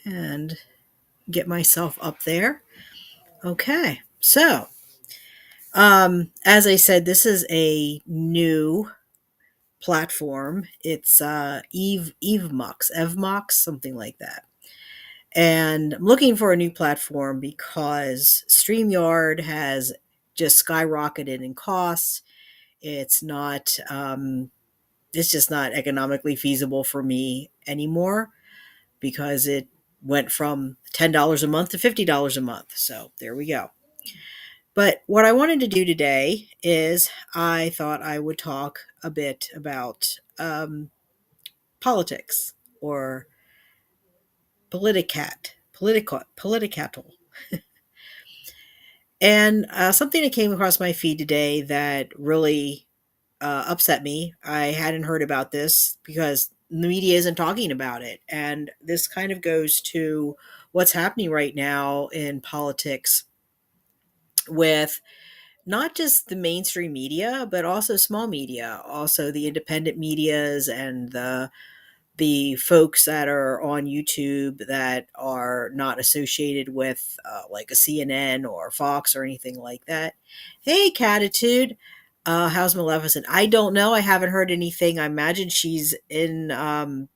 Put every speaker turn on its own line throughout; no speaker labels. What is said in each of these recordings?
and get myself up there. Okay. So, as I said, this is a new platform. It's Evmux, something like that. And I'm looking for a new platform because StreamYard has just skyrocketed in cost. It's not it's just not economically feasible for me anymore because it went from $10 a month to $50 a month. So there we go. But what I wanted to do today is I thought I would talk a bit about politics or Poli-Cat-al. And something that came across my feed today that really upset me. I hadn't heard about this because the media isn't talking about it. And this kind of goes to what's happening right now in politics with not just the mainstream media, but also small media, also the independent medias and the folks that are on YouTube that are not associated with like a CNN or Fox or anything like that. Hey, Catitude. How's Maleficent? I don't know. I haven't heard anything. I imagine she's in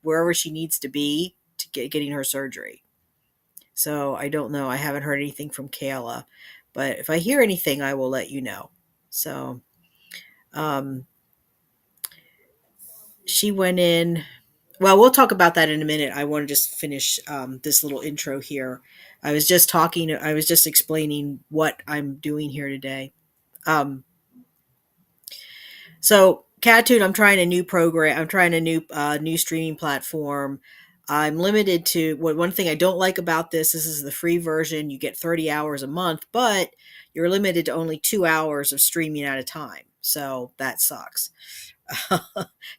wherever she needs to be to getting her surgery. So I don't know. I haven't heard anything from Kayla. But if I hear anything, I will let you know. So um, she went in. Well, we'll talk about that in a minute. I want to just finish this little intro here. I was just explaining what I'm doing here today. Um, so, Cattude, I'm trying a new program. I'm trying a new streaming platform. I'm limited to one thing I don't like about this is the free version. You get 30 hours a month, but you're limited to only 2 hours of streaming at a time. So that sucks.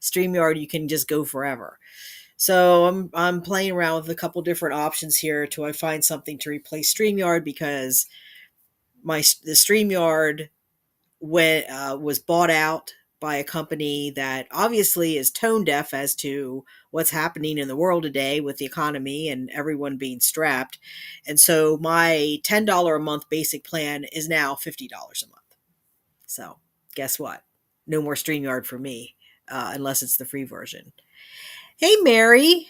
StreamYard, you can just go forever. So I'm playing around with a couple different options here till I find something to replace StreamYard because the StreamYard was bought out by a company that obviously is tone deaf as to what's happening in the world today with the economy and everyone being strapped. And so my $10 a month basic plan is now $50 a month. So guess what? No more StreamYard for me, unless it's the free version. Hey, Mary.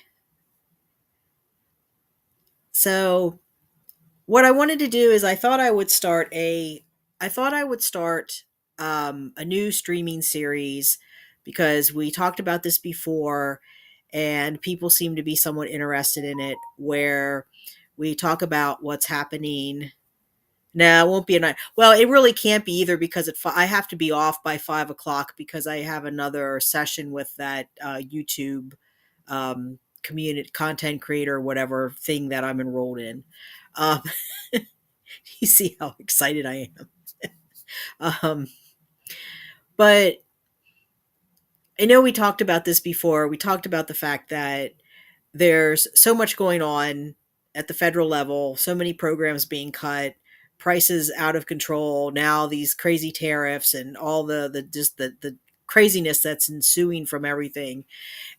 So what I wanted to do is I thought I would start a new streaming series because we talked about this before and people seem to be somewhat interested in it where we talk about what's happening. No, it won't be a night. Well, it really can't be either because I have to be off by 5 o'clock because I have another session with that YouTube community content creator, whatever thing that I'm enrolled in. Um, you see how excited I am. Um, but I know we talked about this before. We talked about the fact that there's so much going on at the federal level, so many programs being cut, prices out of control, now these crazy tariffs and all the craziness that's ensuing from everything.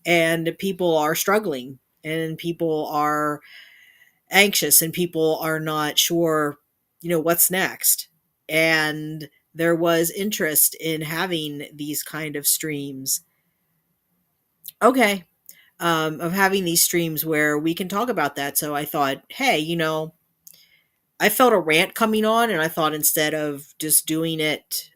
And people are struggling and people are anxious and people are not sure, what's next. And there was interest in having these kind of streams. Okay. Of having these streams where we can talk about that. So I thought, hey, I felt a rant coming on, and I thought instead of just doing it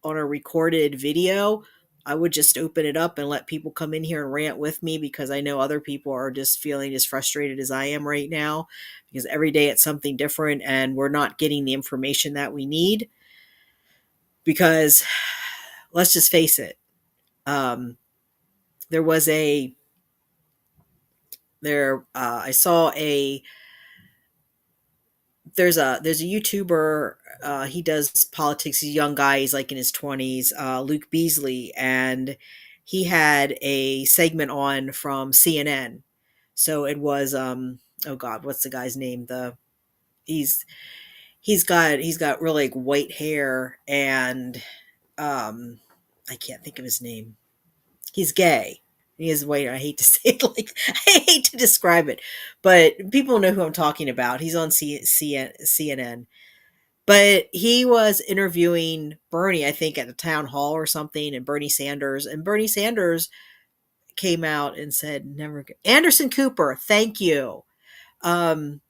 on a recorded video, I would just open it up and let people come in here and rant with me because I know other people are just feeling as frustrated as I am right now because every day it's something different and we're not getting the information that we need because let's just face it. Um, there was a there I saw a there's a YouTuber. He does politics. He's a young guy. He's like in his 20s. Luke Beasley, and he had a segment on from CNN. So it was oh God, what's the guy's name? The he's he's got really like white hair and I can't think of his name. He's gay. He is white. I hate to say it like I hate to describe it, but people know who I'm talking about. He's on CNN. But he was interviewing Bernie, I think, at the town hall or something, and Bernie Sanders came out and said, "Never." Anderson Cooper, thank you. Um,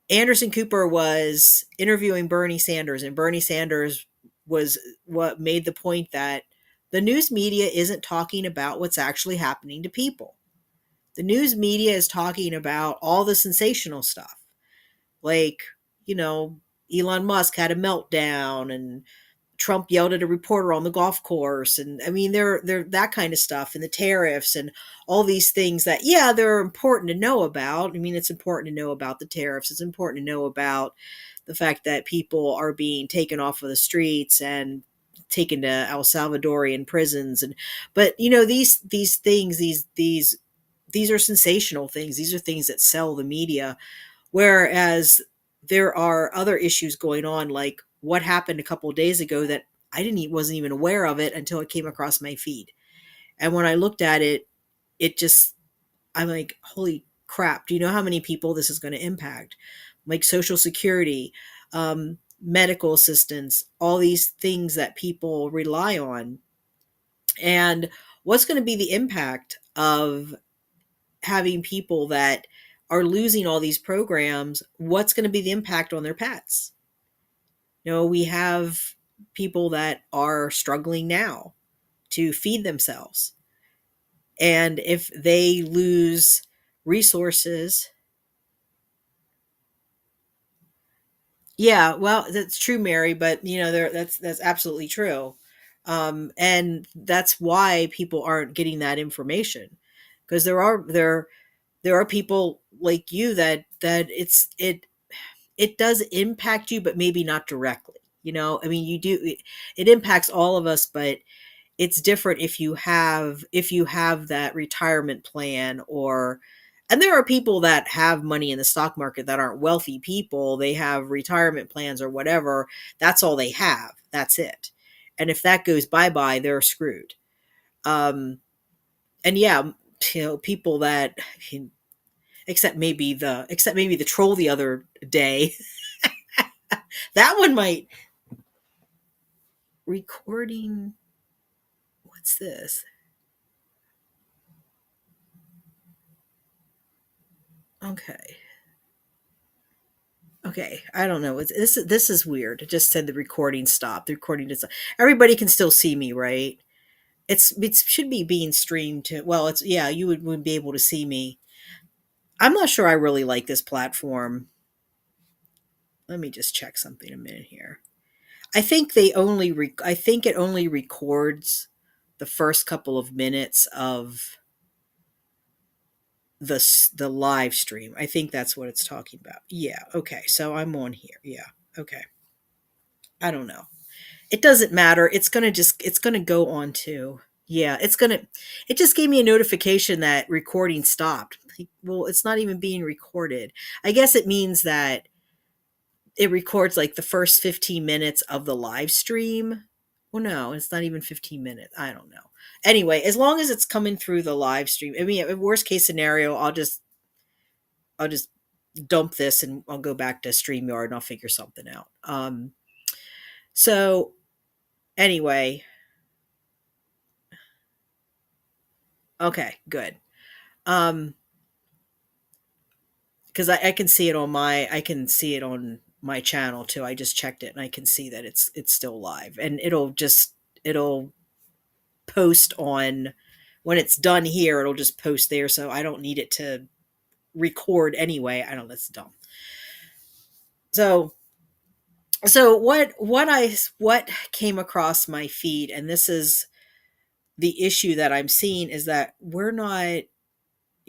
Anderson Cooper was interviewing Bernie Sanders, and Bernie Sanders was what made the point that the news media isn't talking about what's actually happening to people. The news media is talking about all the sensational stuff, like, you know, Elon Musk had a meltdown and Trump yelled at a reporter on the golf course, and I mean they're that kind of stuff, and the tariffs and all these things that, yeah, they're important to know about. I mean, it's important to know about the tariffs. It's important to know about the fact that people are being taken off of the streets and taken to El Salvadorian prisons, and but you know these things these are sensational things. These are things that sell the media. Whereas there are other issues going on, like what happened a couple of days ago that I didn't wasn't even aware of it until it came across my feed. And when I looked at it, it just I'm like, holy crap! Do you know how many people this is going to impact? Like Social Security, medical assistance, all these things that people rely on, and what's going to be the impact of having people that are losing all these programs? What's going to be the impact on their pets? You know, we have people that are struggling now to feed themselves. And if they lose resources, yeah, well, that's true, Mary, but you know, that's absolutely true. And that's why people aren't getting that information, because there are people like you that it does impact you, but maybe not directly. You know, I mean, it impacts all of us, but it's different if you have that retirement plan, or and there are people that have money in the stock market that aren't wealthy people. They have retirement plans or whatever. That's all they have. That's it. And if that goes bye-bye, they're screwed. Um, and yeah, you know, people that except maybe the troll the other day. That one might recording. What's this? Okay. Okay, I don't know. This is weird. It just said the recording stopped. The recording just everybody can still see me, right? It should be being streamed to. Well, it's yeah, you would be able to see me. I'm not sure I really like this platform. Let me just check something a minute here. I think it only records the first couple of minutes of the live stream. I think that's what it's talking about. Yeah, okay. So I'm on here. Yeah. Okay. I don't know. It doesn't matter. It's going to go on to. Yeah, it just gave me a notification that recording stopped. Like, well, it's not even being recorded. I guess it means that it records like the first 15 minutes of the live stream. Well, no, it's not even 15 minutes. I don't know. Anyway, as long as it's coming through the live stream. I mean, worst case scenario, I'll just dump this and I'll go back to StreamYard and I'll figure something out. So anyway, okay, good. Um, because I can see it on I can see it on my channel too. I just checked it and I can see that it's still live, and it'll post on when it's done here. It'll just post there, so I don't need it to record anyway. I don't. That's dumb. So what came across my feed, and this is the issue that I'm seeing, is that we're not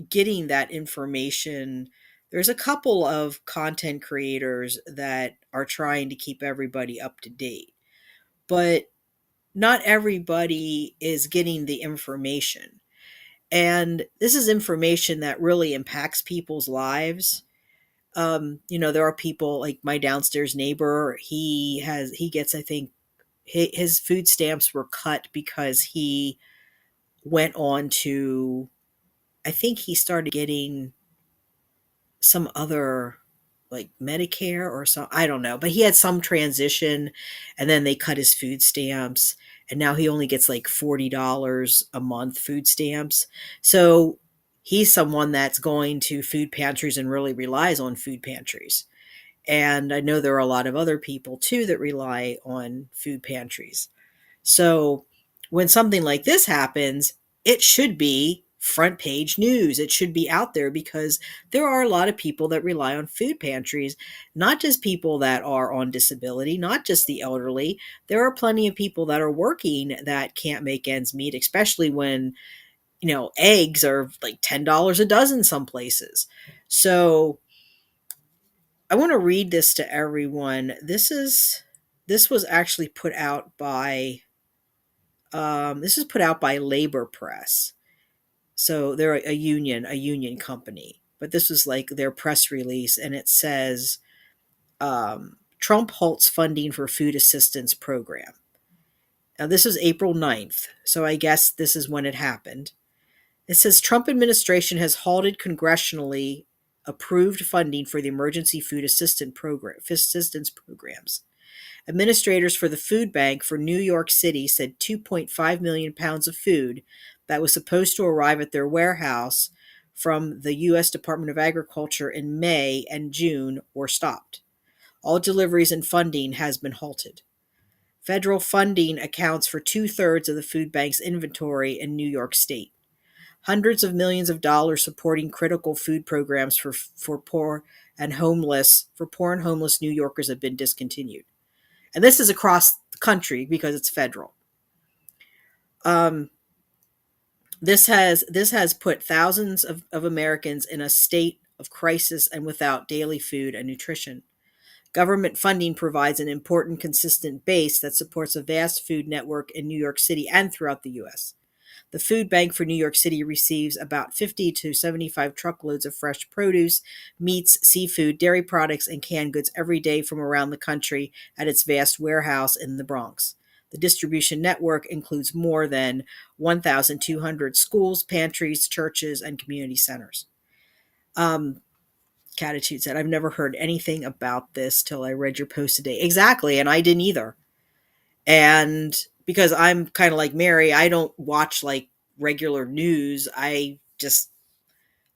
getting that information. There's a couple of content creators that are trying to keep everybody up to date, but not everybody is getting the information. And this is information that really impacts people's lives. You know, there are people like my downstairs neighbor. He gets, I think, his food stamps were cut because he went on to, I think he started getting some other, like Medicare or some, I don't know, but he had some transition, and then they cut his food stamps, and now he only gets like $40 a month food stamps. So he's someone that's going to food pantries and really relies on food pantries. And I know there are a lot of other people too that rely on food pantries. So when something like this happens, it should be front page news. It should be out there because there are a lot of people that rely on food pantries, not just people that are on disability, not just the elderly. There are plenty of people that are working that can't make ends meet, especially when, eggs are like $10 a dozen some places. So I want to read this to everyone. This was actually put out by this is put out by Labor Press. So they're a union company. But this was like their press release, and it says Trump halts funding for food assistance program. Now this is April 9th, so I guess this is when it happened. It says Trump administration has halted congressionally approved funding for the emergency food assistance programs. Administrators for the food bank for New York City said 2.5 million pounds of food that was supposed to arrive at their warehouse from the U.S. Department of Agriculture in May and June were stopped. All deliveries and funding has been halted. Federal funding accounts for two-thirds of the food bank's inventory in New York State. Hundreds of millions of dollars supporting critical food programs for poor and homeless New Yorkers have been discontinued. And this is across the country because it's federal. Um, this has put thousands of Americans in a state of crisis and without daily food and nutrition. Government funding provides an important, consistent base that supports a vast food network in New York City and throughout the U.S. The Food Bank for New York City receives about 50 to 75 truckloads of fresh produce, meats, seafood, dairy products, and canned goods every day from around the country at its vast warehouse in the Bronx. The distribution network includes more than 1,200 schools, pantries, churches, and community centers. Um, Catitude said, I've never heard anything about this till I read your post today. Exactly, and I didn't either. And because I'm kind of like Mary, I don't watch like regular news. I just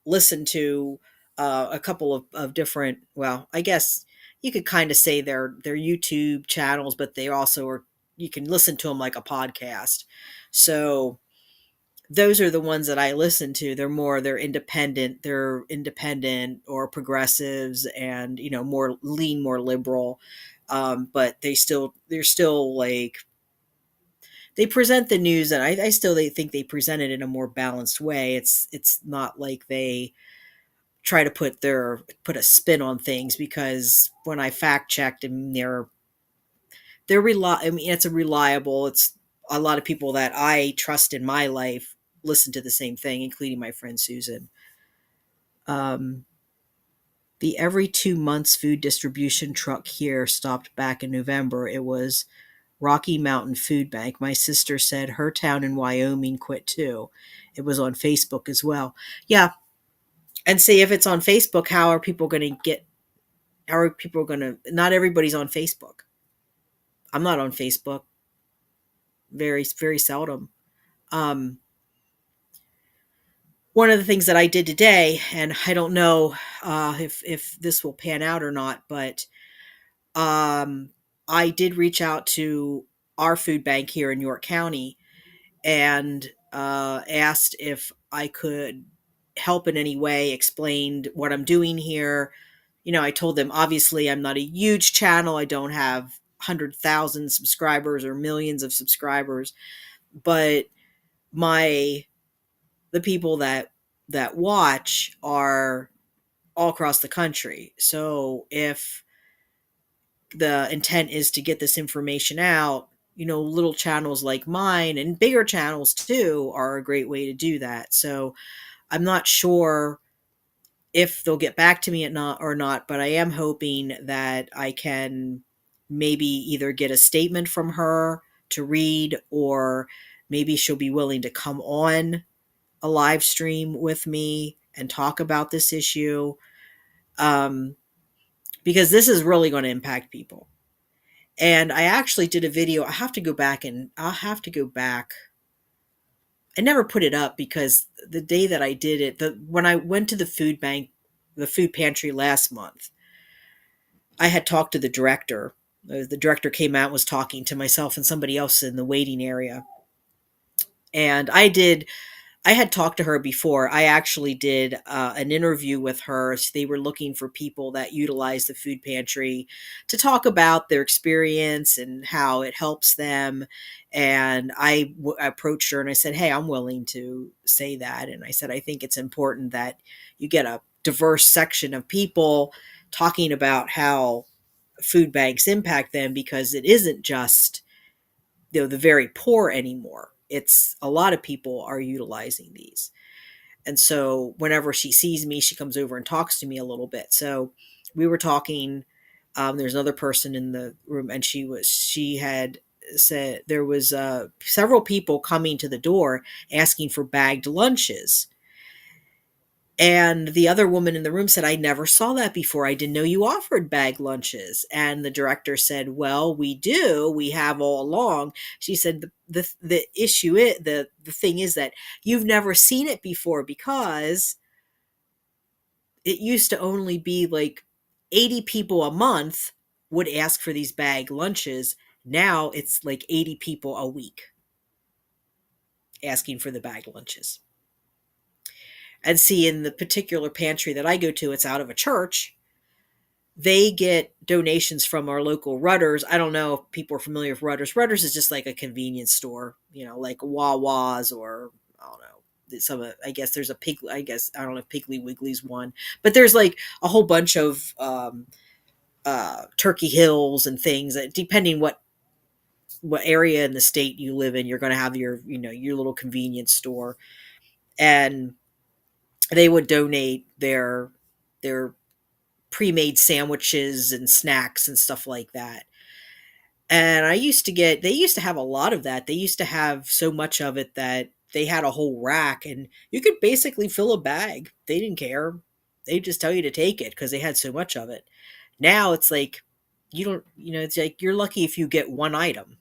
listen to a couple of different, well, I guess you could kind of say they're YouTube channels, but they also are, you can listen to them like a podcast. So those are the ones that I listen to. They're independent or progressives, and more lean, more liberal. But they're still like, they present the news, and I still they think they present it in a more balanced way. It's not like they try to put a spin on things, because when I fact checked, and I mean, it's a reliable, it's a lot of people that I trust in my life listen to the same thing, including my friend Susan. Um, the every 2 months food distribution truck here stopped back in November. It was Rocky Mountain Food Bank. My sister said her town in Wyoming quit too. It was on Facebook as well. Yeah. And see, if it's on Facebook, how are people going to, not everybody's on Facebook. I'm not on Facebook, very, very seldom. Um, One of the things that I did today, and I don't know if this will pan out or not, but um, I did reach out to our food bank here in York County, and asked if I could help in any way, explained what I'm doing here. I told them, obviously, I'm not a huge channel. I don't have 100,000 subscribers or millions of subscribers, but my the people that watch are all across the country. So if the intent is to get this information out, little channels like mine and bigger channels too are a great way to do that. So I'm not sure if they'll get back to me or not, but I am hoping that I can maybe either get a statement from her to read, or maybe she'll be willing to come on a live stream with me and talk about this issue, um, because this is really going to impact people. And I actually did a video. I'll have to go back. I never put it up because the day that I did it, when I went to the food bank, the food pantry last month, I had talked to the director. The director came out and was talking to myself and somebody else in the waiting area. And I had talked to her before. I actually did an interview with her. So they were looking for people that utilize the food pantry to talk about their experience and how it helps them. And approached her and I said, "Hey, I'm willing to say that." And I said, "I think it's important that you get a diverse section of people talking about how food banks impact them, because it isn't just, the very poor anymore. It's a lot of people are utilizing these." And so whenever she sees me, she comes over and talks to me a little bit. So we were talking. There's another person in the room, and she had said there was several people coming to the door asking for bagged lunches. And the other woman in the room said, "I never saw that before. I didn't know you offered bag lunches." And the director said, "Well, we do. We have all along." She said, the issue is, the thing is that you've never seen it before, because it used to only be like 80 people a month would ask for these bag lunches. Now it's like 80 people a week asking for the bag lunches. And see, in the particular pantry that I go to, it's out of a church. They get donations from our local Rudders. I don't know if people are familiar with Rudders. Rudders is just like a convenience store, like Wawa's, or I don't know. I guess there's a Pig. I guess I don't know if Piggly Wiggly's one, but there's like a whole bunch of Turkey Hills and things. Depending what area in the state you live in, you're going to have your little convenience store, and they would donate their pre-made sandwiches and snacks and stuff like that. And they used to have a lot of that. They used to have so much of it that they had a whole rack, and you could basically fill a bag. They didn't care. They just tell you to take it because they had so much of it. Now it's like, it's like you're lucky if you get one item.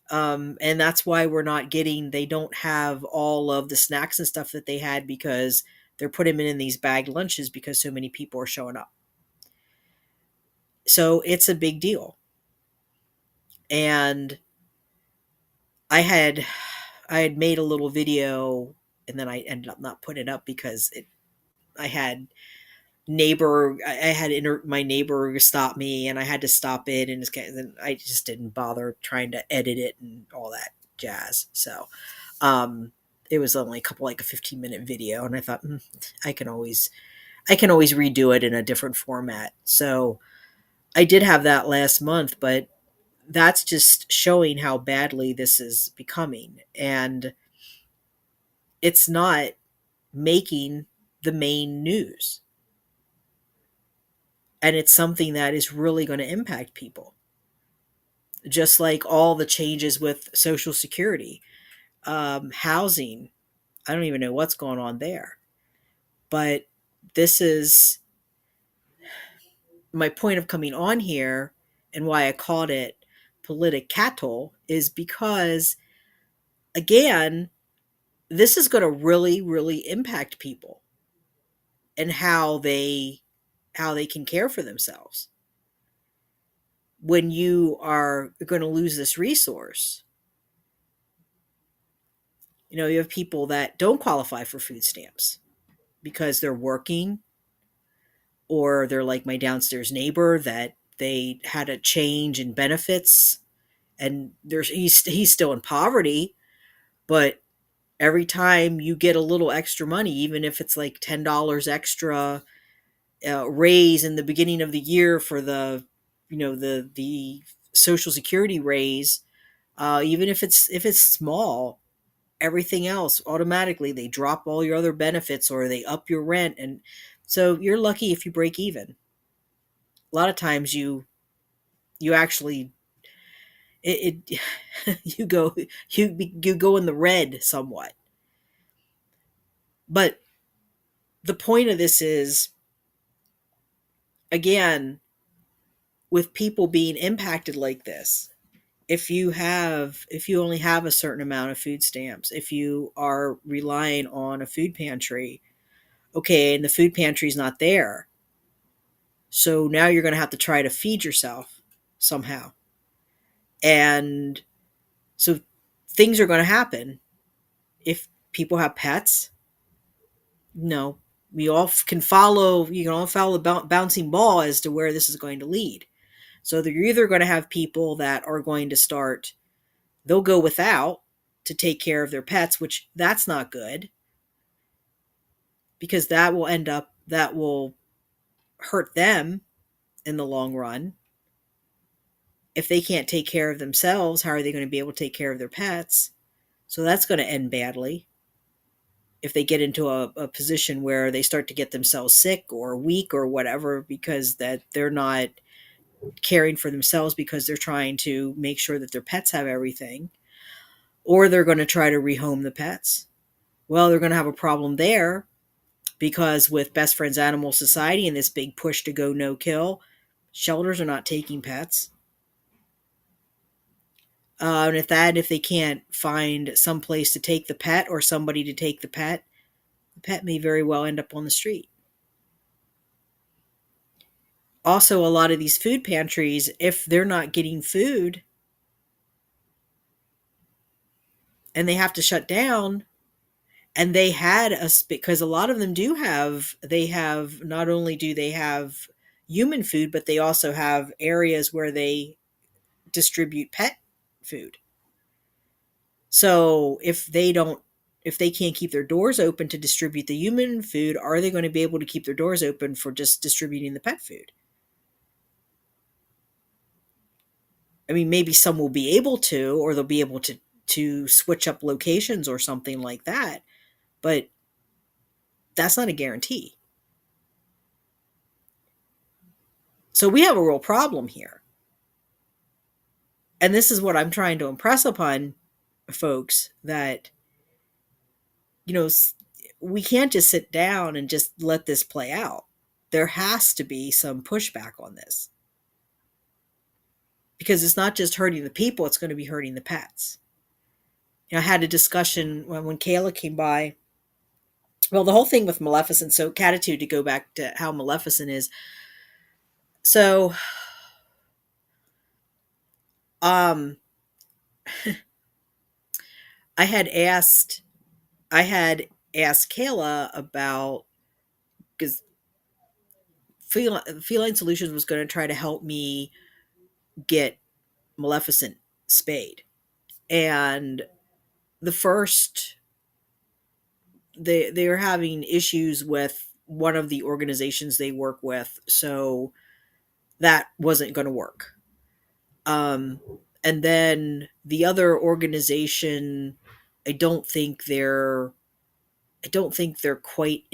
And that's why they don't have all of the snacks and stuff that they had, because they're putting them in these bagged lunches because so many people are showing up. So it's a big deal. And I had made a little video, and then I ended up not putting it up because I had my neighbor stop me, and I had to stop it, and I just didn't bother trying to edit it and all that jazz. So it was only like a 15-minute video, and I thought, I can always redo it in a different format. So I did have that last month, but that's just showing how badly this is becoming. And it's not making the main news. And it's something that is really going to impact people. Just like all the changes with Social Security, housing. I don't even know what's going on there. But this is my point of coming on here, and why I called it Poli-Cat-al, is because, again, this is going to really, really impact people and how they can care for themselves. When you are going to lose this resource, you have people that don't qualify for food stamps because they're working, or they're like my downstairs neighbor that they had a change in benefits, and he's still in poverty, but every time you get a little extra money, even if it's like $10 extra raise in the beginning of the year for the Social Security raise, even if it's small, everything else automatically they drop all your other benefits, or they up your rent, and so you're lucky if you break even. A lot of times you actually, it you go in the red somewhat. But the point of this is, again, with people being impacted like this, if you only have a certain amount of food stamps, if you are relying on a food pantry, okay, and the food pantry is not there, so now you're going to have to try to feed yourself somehow. And so things are going to happen. If people have pets, no, we all can follow, you can all follow the bouncing ball as to where this is going to lead. So you're either going to have people that are going to start, they'll go without to take care of their pets, which that's not good, because that will hurt them in the long run. If they can't take care of themselves, how are they going to be able to take care of their pets? So that's going to end badly if they get into a position where they start to get themselves sick or weak or whatever, because that they're not caring for themselves because they're trying to make sure that their pets have everything, or they're going to try to rehome the pets. Well, they're going to have a problem there, because with Best Friends Animal Society and this big push to go no kill, shelters are not taking pets. And if they can't find some place to take the pet or somebody to take the pet may very well end up on the street. Also, a lot of these food pantries, if they're not getting food and they have to shut down, and they had us, because a lot of them they have, not only do they have human food, but they also have areas where they distribute pet food. So if they can't keep their doors open to distribute the human food, are they going to be able to keep their doors open for just distributing the pet food? I mean, maybe some will be able to, or they'll be able to switch up locations or something like that, but that's not a guarantee. So we have a real problem here. And this is what I'm trying to impress upon folks, that, you know, we can't just sit down and just let this play out. There has to be some pushback on this, because it's not just hurting the people, it's going to be hurting the pets. I had a discussion when Kayla came by. Well, the whole thing with Maleficent, so Catitude, to go back to how Maleficent is. So, um, I had asked, I had asked Kayla about, because Feline Solutions was going to try to help me get Maleficent spayed. And the first, they are having issues with one of the organizations they work with, so that wasn't going to work. Um, and then the other organization, I don't think they're I don't think they're quite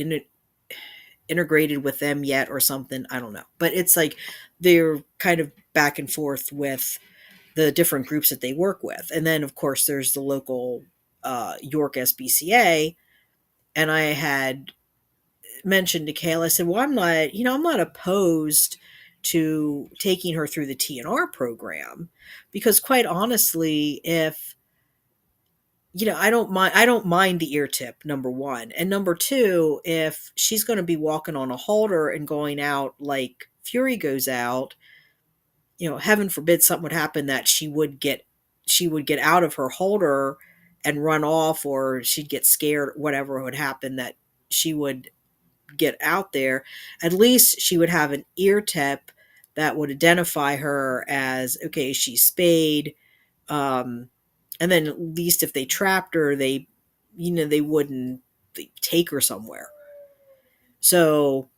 integrated with them yet or something. I don't know. But it's like they're kind of back and forth with the different groups that they work with. And then, of course, there's the local York SBCA. And I had mentioned to Kayla, I said, well, I'm not opposed to taking her through the TNR program, because quite honestly, if I don't mind the ear tip, number one. And number two, if she's going to be walking on a halter and going out like Fury goes out, heaven forbid something would happen that she would get out of her halter and run off, or she'd get scared, whatever would happen, that she would get out there. At least she would have an ear tip that would identify her as, okay, she's spayed. And then at least if they trapped her, they wouldn't take her somewhere. So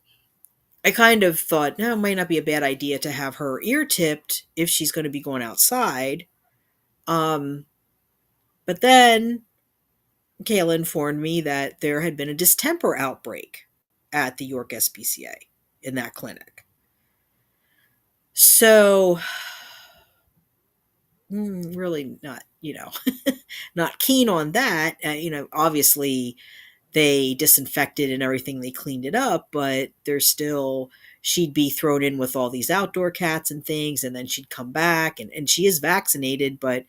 I kind of thought, no, it might not be a bad idea to have her ear tipped if she's going to be going outside. Um, but then Kayla informed me that there had been a distemper outbreak at the York SPCA in that clinic. So really not, not keen on that. Obviously they disinfected and everything, they cleaned it up, but there's still, she'd be thrown in with all these outdoor cats and things, and then she'd come back, and she is vaccinated, but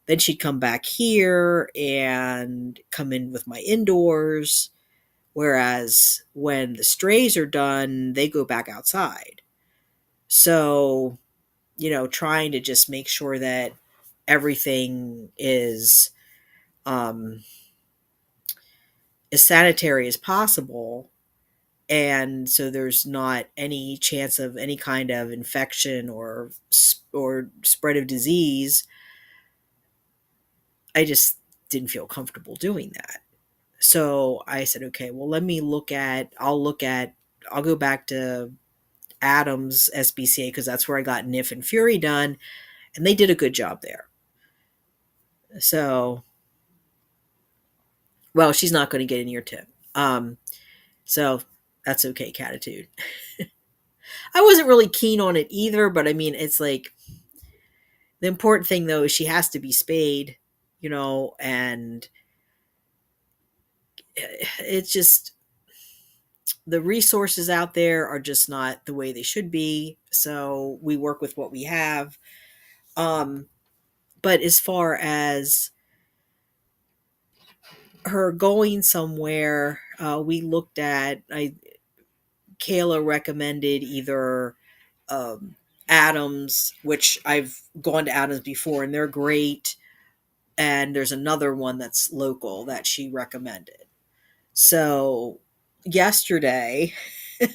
then she'd come back here and come in with my indoors. Whereas when the strays are done, they go back outside. So, trying to just make sure that everything is um, as sanitary as possible. And so there's not any chance of any kind of infection or spread of disease. I just didn't feel comfortable doing that. So I said, okay, well, I'll go back to Adams SBCA because that's where I got NIF and Fury done, and they did a good job there. So, well, she's not going to get in your tip. So that's okay, Catitude. I wasn't really keen on it either, but I mean, it's like the important thing though is she has to be spayed, and it's just the resources out there are just not the way they should be. So we work with what we have. Um, but as far as her going somewhere, we looked at. Kayla recommended either um, Adams, which I've gone to Adams before, and they're great. And there's another one that's local that she recommended. So yesterday,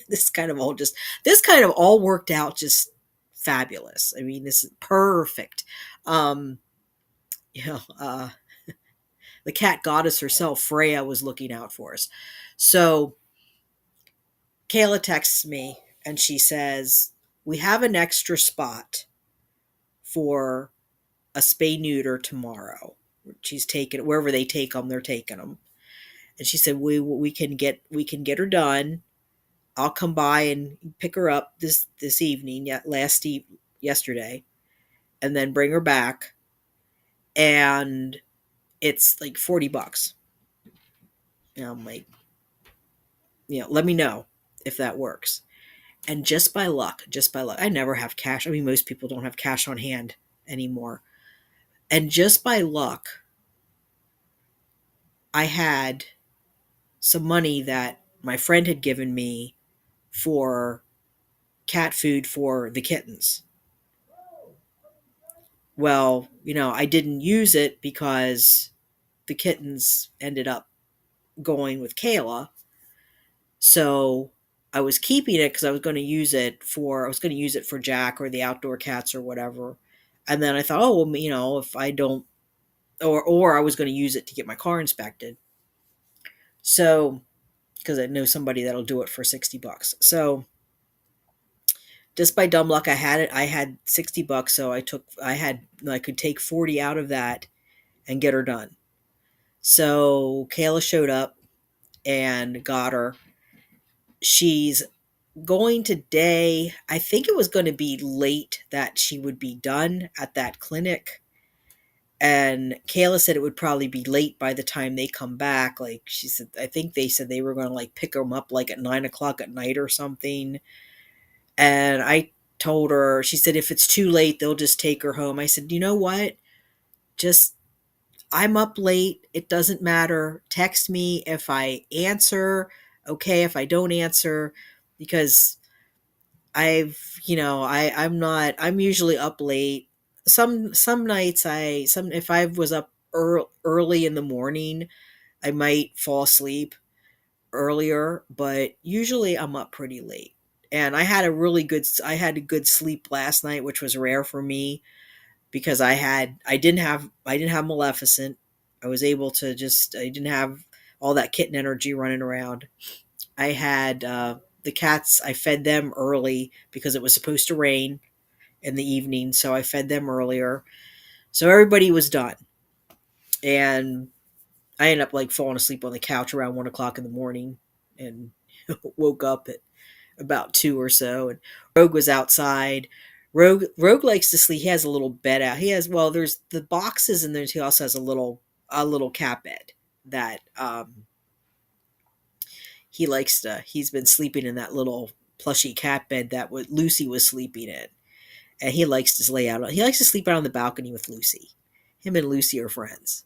this kind of all worked out just fabulous. I mean, this is perfect. Um, you know, uh, the cat goddess herself, Freya, was looking out for us. So Kayla texts me and she says, "We have an extra spot for a spay neuter tomorrow." She's taking wherever they take them, they're taking them. And she said, we can get her done. I'll come by and pick her up this evening, yesterday, and then bring her back. And it's like $40. And I'm like, let me know if that works. And just by luck, I never have cash. I mean, most people don't have cash on hand anymore. And just by luck, I had some money that my friend had given me for cat food for the kittens. Well, I didn't use it because the kittens ended up going with Kayla. So I was keeping it because I was going to use it for Jack or the outdoor cats or whatever. And then I thought, oh, well, if I don't, or I was going to use it to get my car inspected. So, because I know somebody that'll do it for $60. So just by dumb luck, I had $60. So I could take 40 out of that and get her done. So Kayla showed up and got her. She's going today. I think it was going to be late that she would be done at that clinic. And Kayla said it would probably be late by the time they come back. Like she said, I think they said they were going to like pick them up like at 9 o'clock at night or something. And I told her, she said, if it's too late, they'll just take her home. I said, you know what? Just I'm up late. It doesn't matter. Text me if I answer. Okay, if I don't answer, because I'm usually up late. Some nights if I was up early in the morning, I might fall asleep earlier, but usually I'm up pretty late. And I had a good sleep last night, which was rare for me because I didn't have Maleficent. I was able to I didn't have all that kitten energy running around. I had the cats. I fed them early because it was supposed to rain in the evening, so I fed them earlier. So everybody was done, and I ended up like falling asleep on the couch around 1 o'clock in the morning, and woke up at about 2 or so. And Rogue was outside. Rogue likes to sleep. He has a little bed out. He has, well, there's the boxes, and then he also has a little cat bed that he likes to. He's been sleeping in that little plushy cat bed that what Lucy was sleeping in, and he likes to lay out. He likes to sleep out on the balcony with Lucy. Him and Lucy are friends.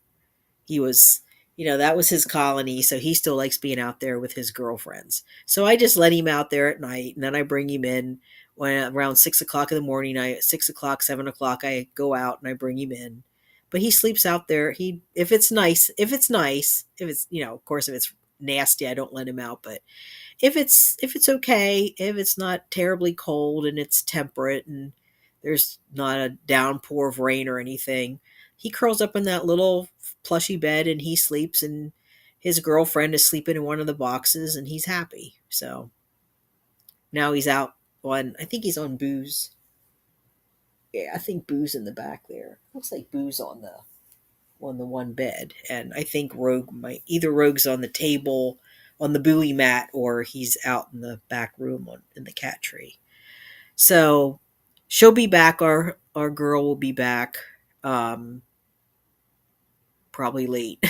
He was, that was his colony, so he still likes being out there with his girlfriends. So I just let him out there at night, and then I bring him in when around 6 o'clock in the morning. 6 o'clock, 7 o'clock, I go out and I bring him in. But he sleeps out there. He if it's of course if it's nasty, I don't let him out. But if it's okay, if it's not terribly cold and it's temperate and there's not a downpour of rain or anything, he curls up in that little plushy bed and he sleeps, and his girlfriend is sleeping in one of the boxes and he's happy. So now he's out on, I think he's on Booze. Yeah, I think Booze in the back there. Looks like Booze on the one bed, and I think Rogue might, either Rogue's on the table on the buoy mat or he's out in the back room in the cat tree. So she'll be back. Our girl will be back. Um, Probably late.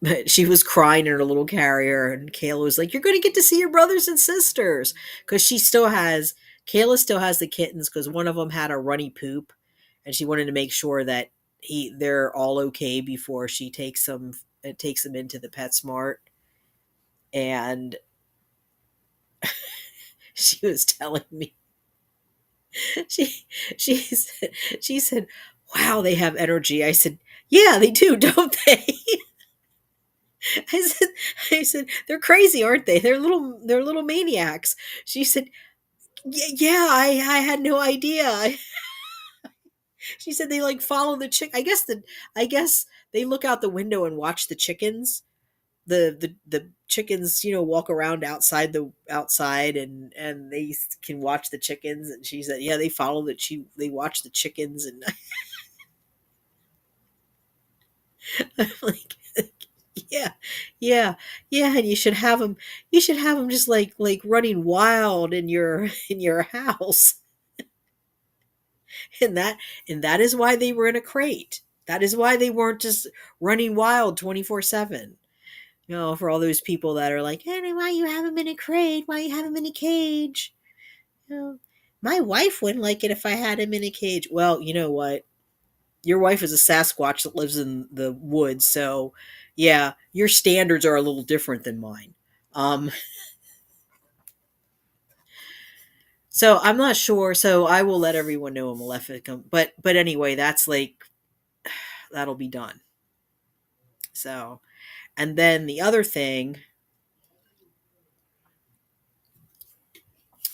But she was crying in her little carrier, and Kayla was like, "You're going to get to see your brothers and sisters," because Kayla still has the kittens because one of them had a runny poop, and she wanted to make sure that they're all okay before she takes them into the PetSmart. And she was telling me, she she said, "Wow, they have energy." I said, "Yeah, they do, don't they?" I said, I said, "They're crazy, aren't they? They're little maniacs." She said, Yeah, I had no idea." She said they like follow the chick. I guess they look out the window and watch the chickens. The chickens, walk around outside, and they can watch the chickens. And she said, "Yeah, they follow they watch the chickens." And I'm like, "Yeah, yeah, yeah." And you should have them just like running wild in your house. And that is why they were in a crate. That is why they weren't just running wild 24/7. For all those people that are like, "Hey, why you have them in a crate? Why you have them in a cage?" You know, my wife wouldn't like it if I had him in a cage. Well, you know what? Your wife is a Sasquatch that lives in the woods, so yeah, your standards are a little different than mine. Um, so I'm not sure. So I will let everyone know I'm Maleficent. But anyway, that's like that'll be done. So, and then the other thing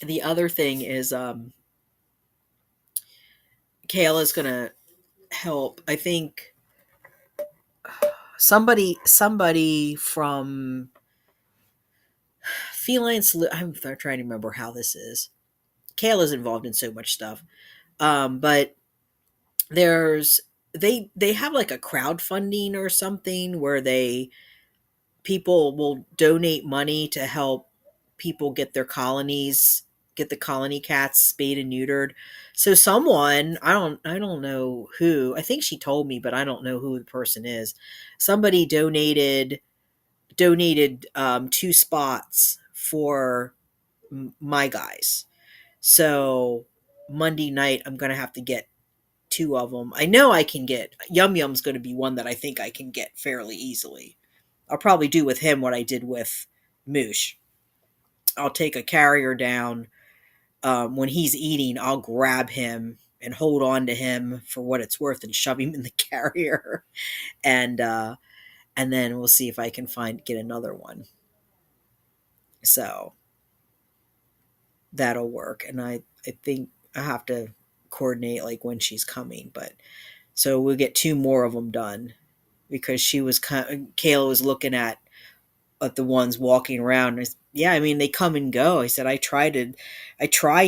is Kayla's gonna help. I think somebody from I'm trying to remember how this is. Kayla's involved in so much stuff. But there's they have like a crowdfunding or something where people will donate money to help people get the colony cats spayed and neutered. So someone, I don't know who. I think she told me, but I don't know who the person is. Somebody donated 2 spots for my guys. So Monday night I'm going to have to get 2 of them. I know I can get Yum Yum's going to be one that I think I can get fairly easily. I'll probably do with him what I did with Moosh. I'll take a carrier down. When he's eating, I'll grab him and hold on to him for what it's worth and shove him in the carrier, and and then we'll see if I can get another one. So that'll work, and I think I have to coordinate like when she's coming, but so we'll get 2 more of them done because Kayla was looking at the ones walking around. Yeah, I mean they come and go. I said I try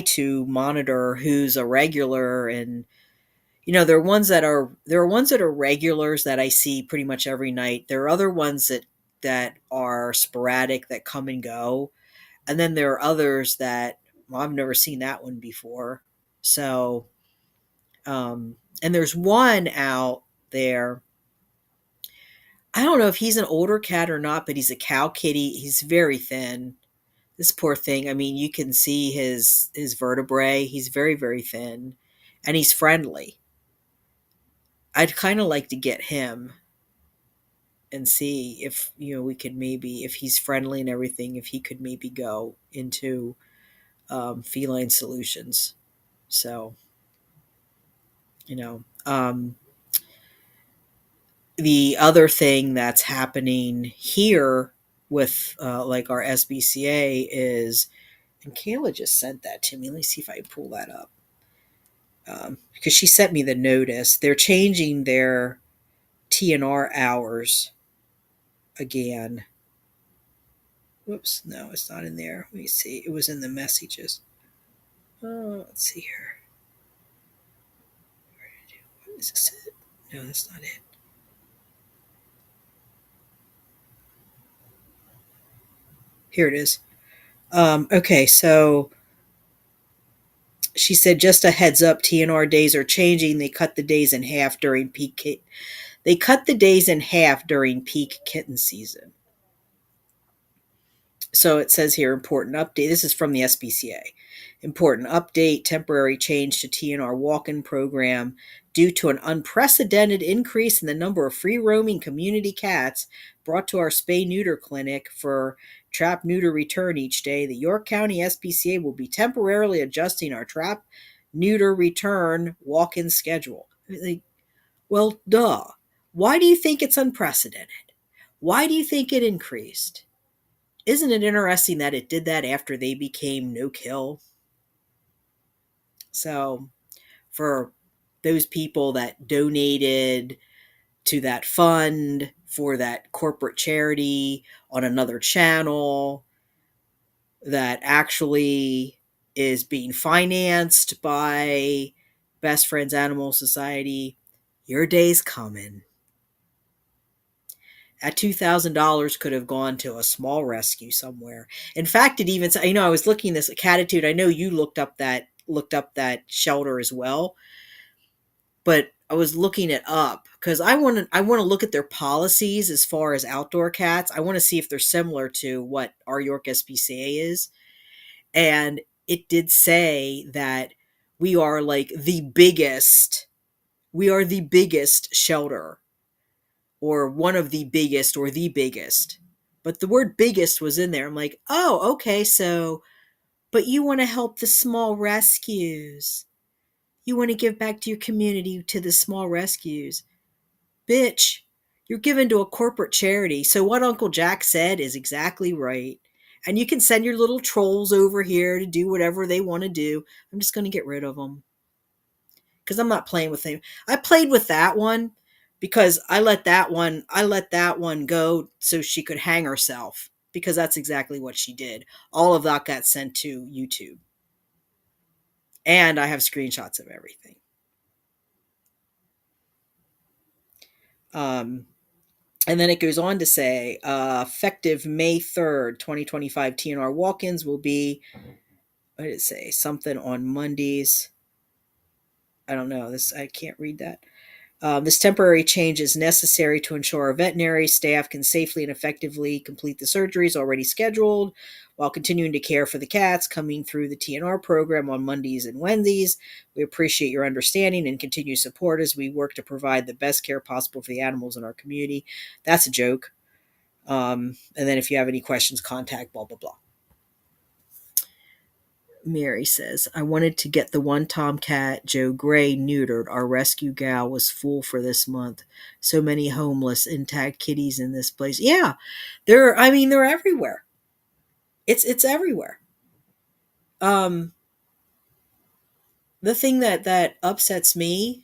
to monitor who's a regular, and there are ones that are regulars that I see pretty much every night. There are other ones that are sporadic that come and go, and then there are others that, well, I've never seen that one before. So, and there's one out there. I don't know if he's an older cat or not, but he's a cow kitty. He's very thin. This poor thing. I mean, you can see his vertebrae. He's very, very thin, and he's friendly. I'd kind of like to get him and see if we could maybe, if he's friendly and everything, if he could maybe go into feline solutions. So you know, the other thing that's happening here with like our SBCA is, and Kayla just sent that to me. Let me see if I can pull that up. Because she sent me the notice. They're changing their TNR hours again. Whoops, no, it's not in there. Let me see. It was in the messages. Oh, let's see here. Is this it? No, that's not it. Here it is. Okay, so she said, just a heads up, TNR days are changing. They cut the days in half during peak. They cut the days in half during peak kitten season. So it says here, important update. This is from the SPCA. Important update, temporary change to TNR walk-in program due to an unprecedented increase in the number of free-roaming community cats brought to our spay-neuter clinic for trap-neuter return each day. The York County SPCA will be temporarily adjusting our trap-neuter return walk-in schedule. Like, well, duh. Why do you think it's unprecedented? Why do you think it increased? Isn't it interesting that it did that after they became no kill? So, for those people that donated to that fund for that corporate charity on another channel that actually is being financed by Best Friends Animal Society, your day's coming. That $2,000 could have gone to a small rescue somewhere. In fact, it even, I was looking this Catitude. I know you looked up that shelter as well, but I was looking it up because I want to look at their policies as far as outdoor cats. I want to see if they're similar to what our York SPCA is, and it did say that we are like the biggest. We are the biggest shelter, or one of the biggest, or the biggest. But the word biggest was in there. I'm like, oh, okay, so, but you want to help the small rescues. You want to give back to your community, to the small rescues. Bitch, you're given to a corporate charity. So what Uncle Jack said is exactly right. And you can send your little trolls over here to do whatever they want to do. I'm just going to get rid of them because I'm not playing with him. I played with that one because I let that one go so she could hang herself, because that's exactly what she did. All of that got sent to YouTube, and I have screenshots of everything. Um, and then it goes on to say, effective May 3rd, 2025, TNR walk-ins will be, what did it say? Something on Mondays. I don't know. I can't read that. This temporary change is necessary to ensure our veterinary staff can safely and effectively complete the surgeries already scheduled while continuing to care for the cats coming through the TNR program on Mondays and Wednesdays. We appreciate your understanding and continued support as we work to provide the best care possible for the animals in our community. That's a joke. And then if you have any questions, contact blah, blah, blah. Mary says, I wanted to get the one tomcat, Joe Gray, neutered. Our rescue gal was full for this month. So many homeless, intact kitties in this place. Yeah, they're everywhere. It's everywhere. Um, the thing that upsets me,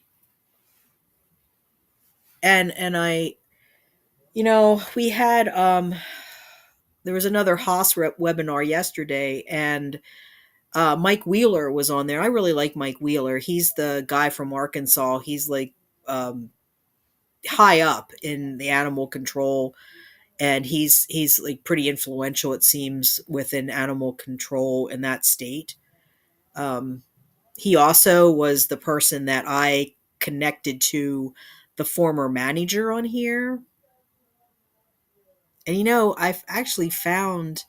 and we had there was another Haas webinar yesterday, and Mike Wheeler was on there. I really like Mike Wheeler. He's the guy from Arkansas. He's like um, high up in the animal control, and he's like pretty influential, it seems, within animal control in that state. Um, He also was the person that I connected to the former manager on here. And I've actually found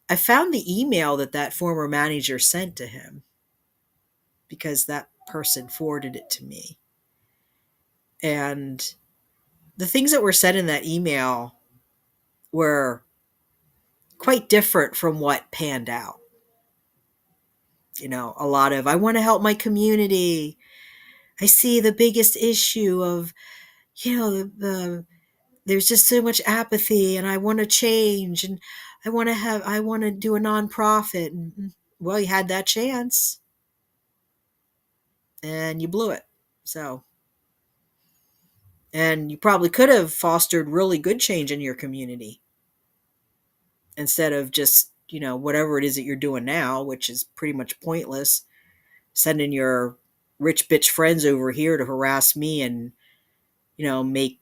the email that that former manager sent to him because that person forwarded it to me. And the things that were said in that email were quite different from what panned out. A lot of, I want to help my community. I see the biggest issue of, there's just so much apathy and I want to change and I want to do a nonprofit. And, well, you had that chance and you blew it. So, and you probably could have fostered really good change in your community instead of just, whatever it is that you're doing now, which is pretty much pointless, sending your rich bitch friends over here to harass me and, make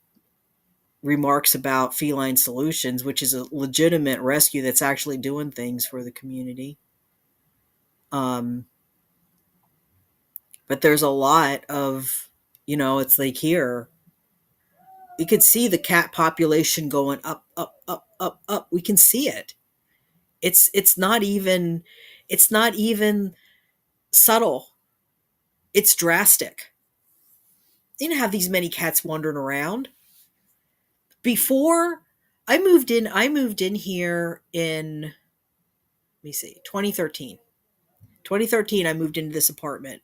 remarks about feline solutions, which is a legitimate rescue that's actually doing things for the community. Um, but there's a lot of, it's like here, you could see the cat population going up, up, up, up, up. We can see it. It's not even subtle. It's drastic. You didn't have these many cats wandering around. Before I moved in here in, let me see, 2013. 2013 I moved into this apartment.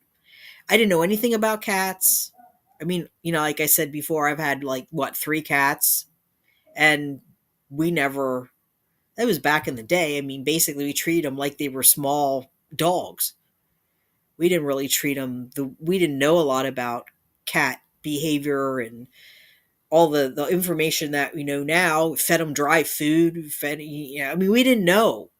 I didn't know anything about cats. I mean, like I said before, I've had like what, 3 cats, and we never, that was back in the day. I mean, basically we treated them like they were small dogs. We didn't really treat them, we didn't know a lot about cat behavior and all the information that we know now. Fed them dry food, I mean, we didn't know.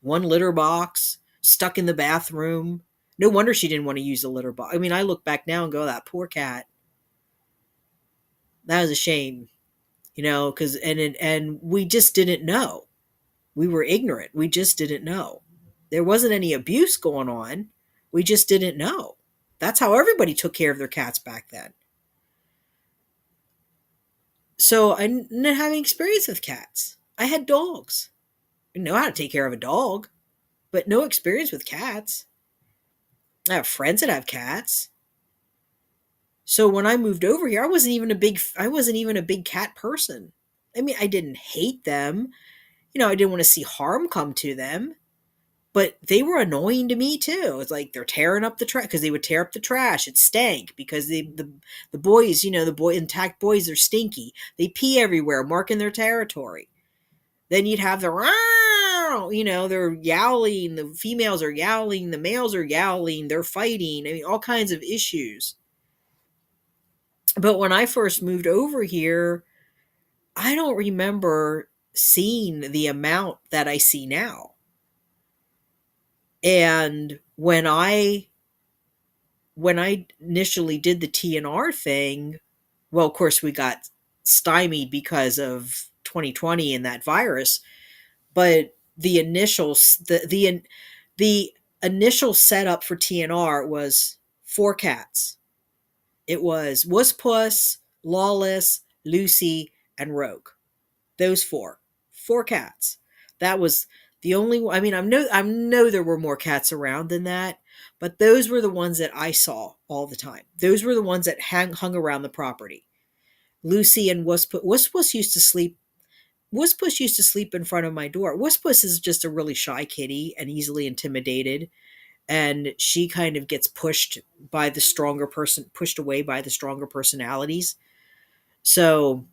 One litter box stuck in the bathroom. No wonder she didn't want to use the litter box. I mean, I look back now and go, that poor cat. That was a shame, because and we just didn't know. We were ignorant. We just didn't know. There wasn't any abuse going on. We just didn't know. That's how everybody took care of their cats back then. So I didn't have any experience with cats. I had dogs. I know how to take care of a dog, but no experience with cats. I have friends that have cats. So when I moved over here, I wasn't even a big cat person. I mean, I didn't hate them. I didn't want to see harm come to them, but they were annoying to me too. It's like they're tearing up the trash, because they would tear up the trash. It stank because the boys, intact boys are stinky. They pee everywhere, marking their territory. Then you'd have the, they're yowling, the females are yowling, the males are yowling, they're fighting. I mean, all kinds of issues. But when I first moved over here, I don't remember seeing the amount that I see now. And when I initially did the TNR thing, well, of course we got stymied because of 2020 and that virus, but the initial setup for TNR was 4 cats. It was Wuss Puss, Lawless, Lucy, and Rogue. Those 4 cats. That was the only. I mean, I know there were more cats around than that, but those were the ones that I saw all the time. Those were the ones that hung around the property. Lucy and Wuss Puss. Wuss Puss used to sleep. Wuss Puss used to sleep in front of my door. Wuss Puss is just a really shy kitty and easily intimidated, and she kind of gets pushed away by the stronger personalities. So,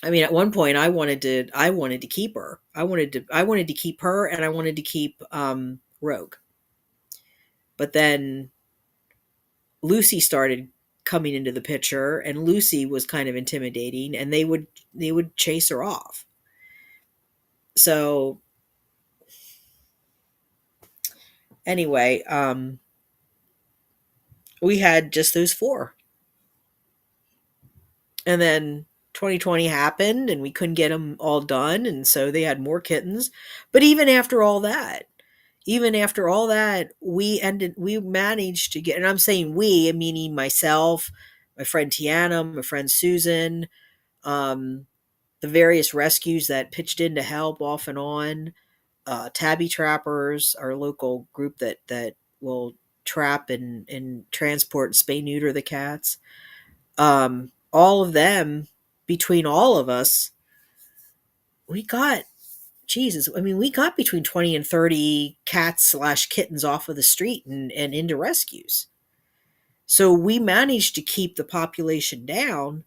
I mean, at one point I wanted to keep her. I wanted to keep her, and I wanted to keep Rogue. But then Lucy started coming into the picture, and Lucy was kind of intimidating, and they would chase her off. So anyway, we had just those 4. And then 2020 happened and we couldn't get them all done, and so they had more kittens. But even after all that, Even after all that, we managed to get, and I'm saying we, meaning myself, my friend Tiana, my friend Susan, um, the various rescues that pitched in to help off and on, Tabby Trappers, our local group that will trap and transport and spay neuter the cats. All of them, between all of us, we got, Jesus, I mean, we got between 20 and 30 cats slash kittens off of the street and into rescues. So we managed to keep the population down.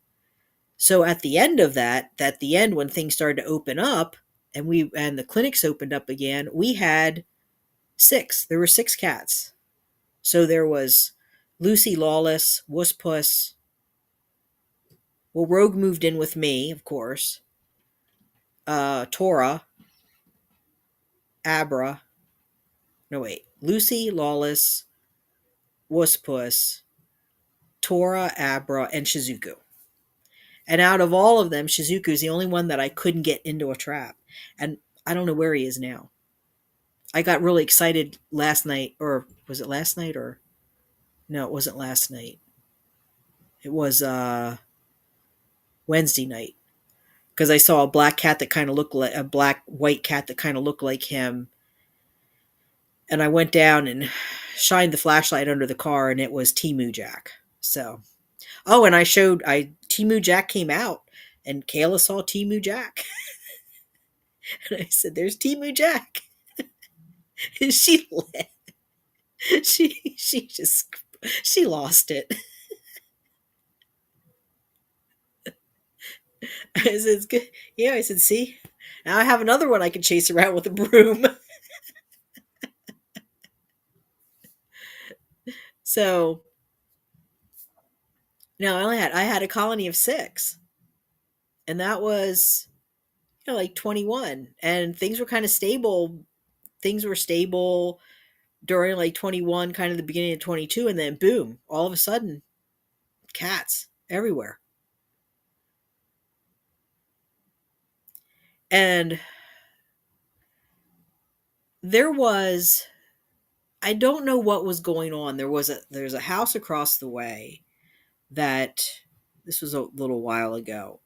So at the end of that, at the end when things started to open up and the clinics opened up again, we had six. There were six cats. So there was Lucy Lawless, Wuss Puss. Well, Rogue moved in with me, of course. Tora, Abra. No, wait. Lucy Lawless, Wuss Puss, Tora, Abra, and Shizuku. And out of all of them, Shizuku is the only one that I couldn't get into a trap. And I don't know where he is now. I got really excited last night, or was it last night? Or no, it wasn't last night. It was Wednesday night, because I saw a black cat that kind of looked like a black white cat that kind of looked like him. And I went down and shined the flashlight under the car, and it was Timu Jack. So, oh, and Timu Jack came out, and Kayla saw Timu Jack. And I said, "There's Timu Jack." And she laughed. She lost it. I said, "It's good." Yeah, I said, "See, now I have another one I can chase around with a broom." So no, I had a colony of six, and that was, like 21, and things were kind of stable. Things were stable during like 21, kind of the beginning of 22, and then boom, all of a sudden, cats everywhere. And there was, I don't know what was going on. There's a house across the way that, this was a little while ago.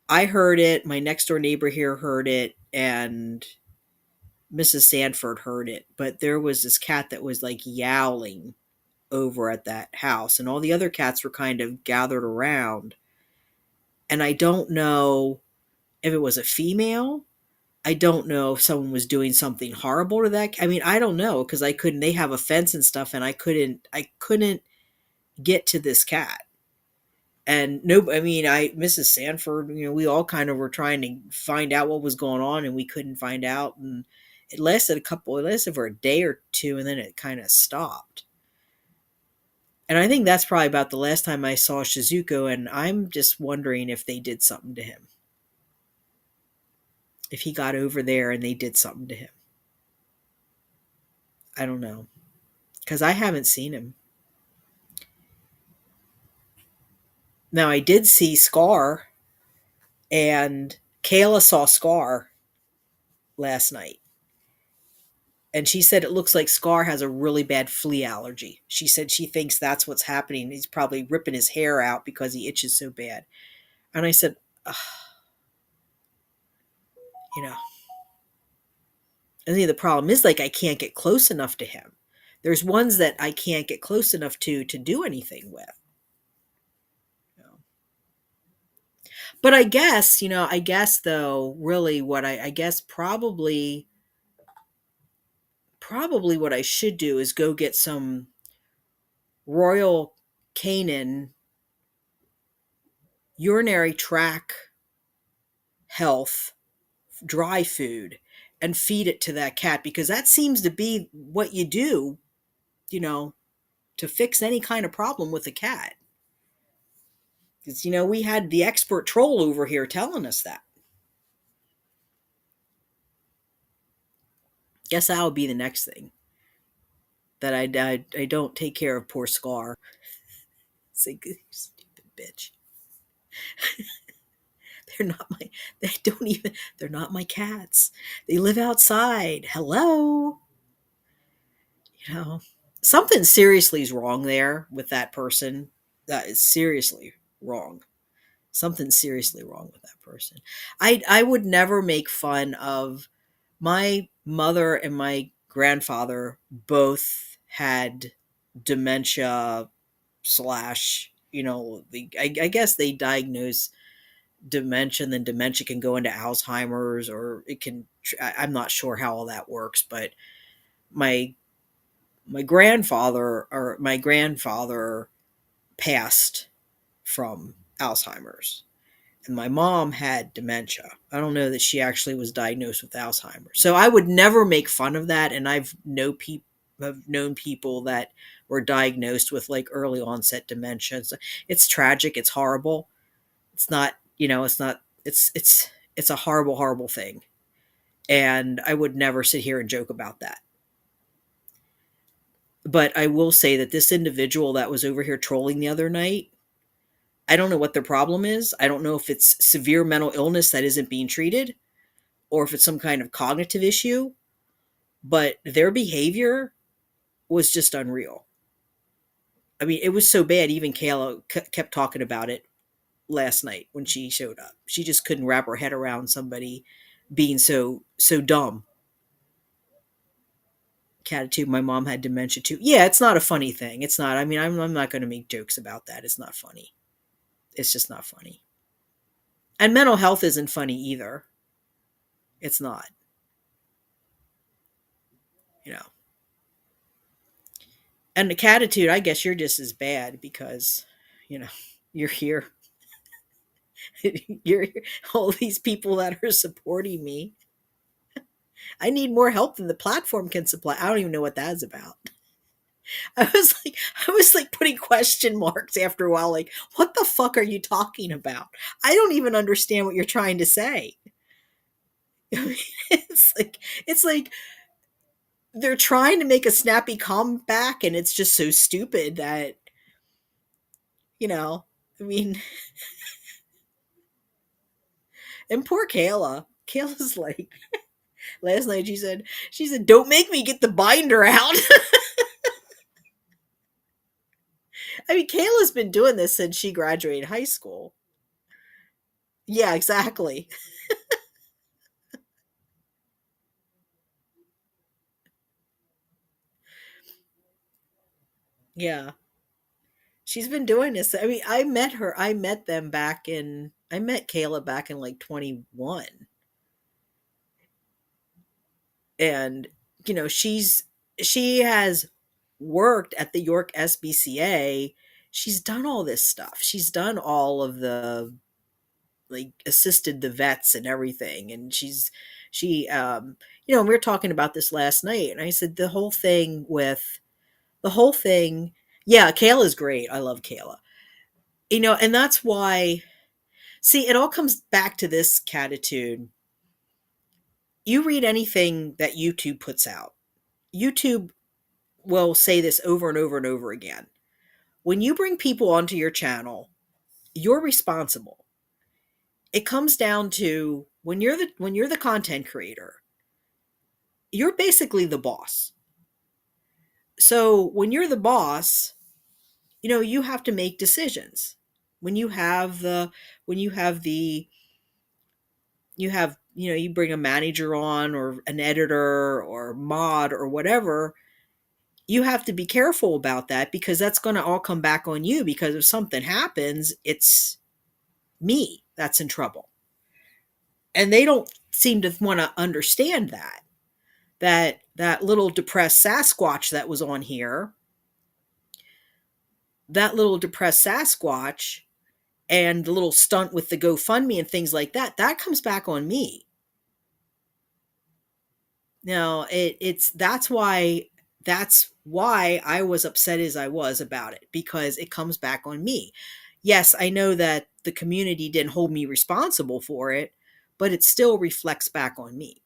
I heard it, my next door neighbor here heard it, and Mrs. Sanford heard it. But there was this cat that was like yowling over at that house, and all the other cats were kind of gathered around. And I don't know if it was a female. I don't know if someone was doing something horrible to that. I mean, I don't know, because I couldn't. They have a fence and stuff, and I couldn't get to this cat. And no, I mean, Mrs. Sanford, we all kind of were trying to find out what was going on, and we couldn't find out. And it lasted for a day or two, and then it kind of stopped. And I think that's probably about the last time I saw Shizuko, and I'm just wondering if they did something to him. If he got over there and they did something to him. I don't know. Because I haven't seen him. Now, I did see Scar, and Kayla saw Scar last night. And she said it looks like Scar has a really bad flea allergy. She said she thinks that's what's happening. He's probably ripping his hair out because he itches so bad. And I said, ugh, you know. And the problem is, like, I can't get close enough to him. There's ones that I can't get close enough to do anything with. But I guess though, really what I guess probably what I should do is go get some Royal Canin urinary tract health dry food and feed it to that cat, because that seems to be what you do, you know, to fix any kind of problem with a cat. Because, we had the expert troll over here telling us that. Guess that would be the next thing. That I don't take care of poor Scar. It's like, stupid bitch. They're not my, they don't even, they're not my cats. They live outside. Hello. You know, something seriously is wrong there with that person. That is seriously wrong. Something seriously wrong with that person. I would never make fun of my mother and my grandfather both had dementia slash, I guess they diagnose dementia, and then dementia can go into Alzheimer's, or it can, I'm not sure how all that works, but my my grandfather passed from Alzheimer's, and my mom had dementia. I don't know that she actually was diagnosed with Alzheimer's. So I would never make fun of that. And I've known people that were diagnosed with like early onset dementia. It's tragic. It's horrible. It's not, it's not, it's a horrible, horrible thing. And I would never sit here and joke about that. But I will say that this individual that was over here trolling the other night, I don't know what their problem is. I don't know if it's severe mental illness that isn't being treated or if it's some kind of cognitive issue, but their behavior was just unreal. I mean, it was so bad, even Kayla kept talking about it last night when she showed up. She just couldn't wrap her head around somebody being so dumb. Catitude, my mom had dementia too. Yeah, it's not a funny thing. It's not. I mean, I'm not going to make jokes about that. It's not funny. It's just not funny. And mental health isn't funny either. It's not. You know. And the catitude, I guess you're just as bad because, you know, you're here. You're all these people that are supporting me. I need more help than the platform can supply. I don't even know what that's about. I was like putting question marks after a while, like, what the fuck are you talking about? I don't even understand what you're trying to say. I mean, it's like they're trying to make a snappy comeback, and it's just so stupid that, you know, I mean, and poor Kayla. Kayla's like, last night she said, don't make me get the binder out. I mean, Kayla's been doing this since she graduated high school. Yeah, exactly. Yeah. She's been doing this. I mean, I met Kayla back in like 21. And, she has worked at the York SBCA. She's done all this stuff. She's done all of the, like, assisted the vets and everything. And we were talking about this last night. And I said, the whole thing, yeah, Kayla's great. I love Kayla. And that's why, see, it all comes back to this catitude. You read anything that YouTube puts out. YouTube will say this over and over and over again. When you bring people onto your channel, you're responsible. It comes down to when you're the content creator, you're basically the boss. So when you're the boss, you have to make decisions. When you have the when you bring a manager on or an editor or mod or whatever, you have to be careful about that because that's going to all come back on you, because if something happens, it's me that's in trouble. And they don't seem to want to understand that little depressed Sasquatch that was on here, that little depressed Sasquatch and the little stunt with the GoFundMe and things like that, that comes back on me. Now, that's why I was upset as I was about it, because it comes back on me. Yes, I know that the community didn't hold me responsible for it, but it still reflects back on me.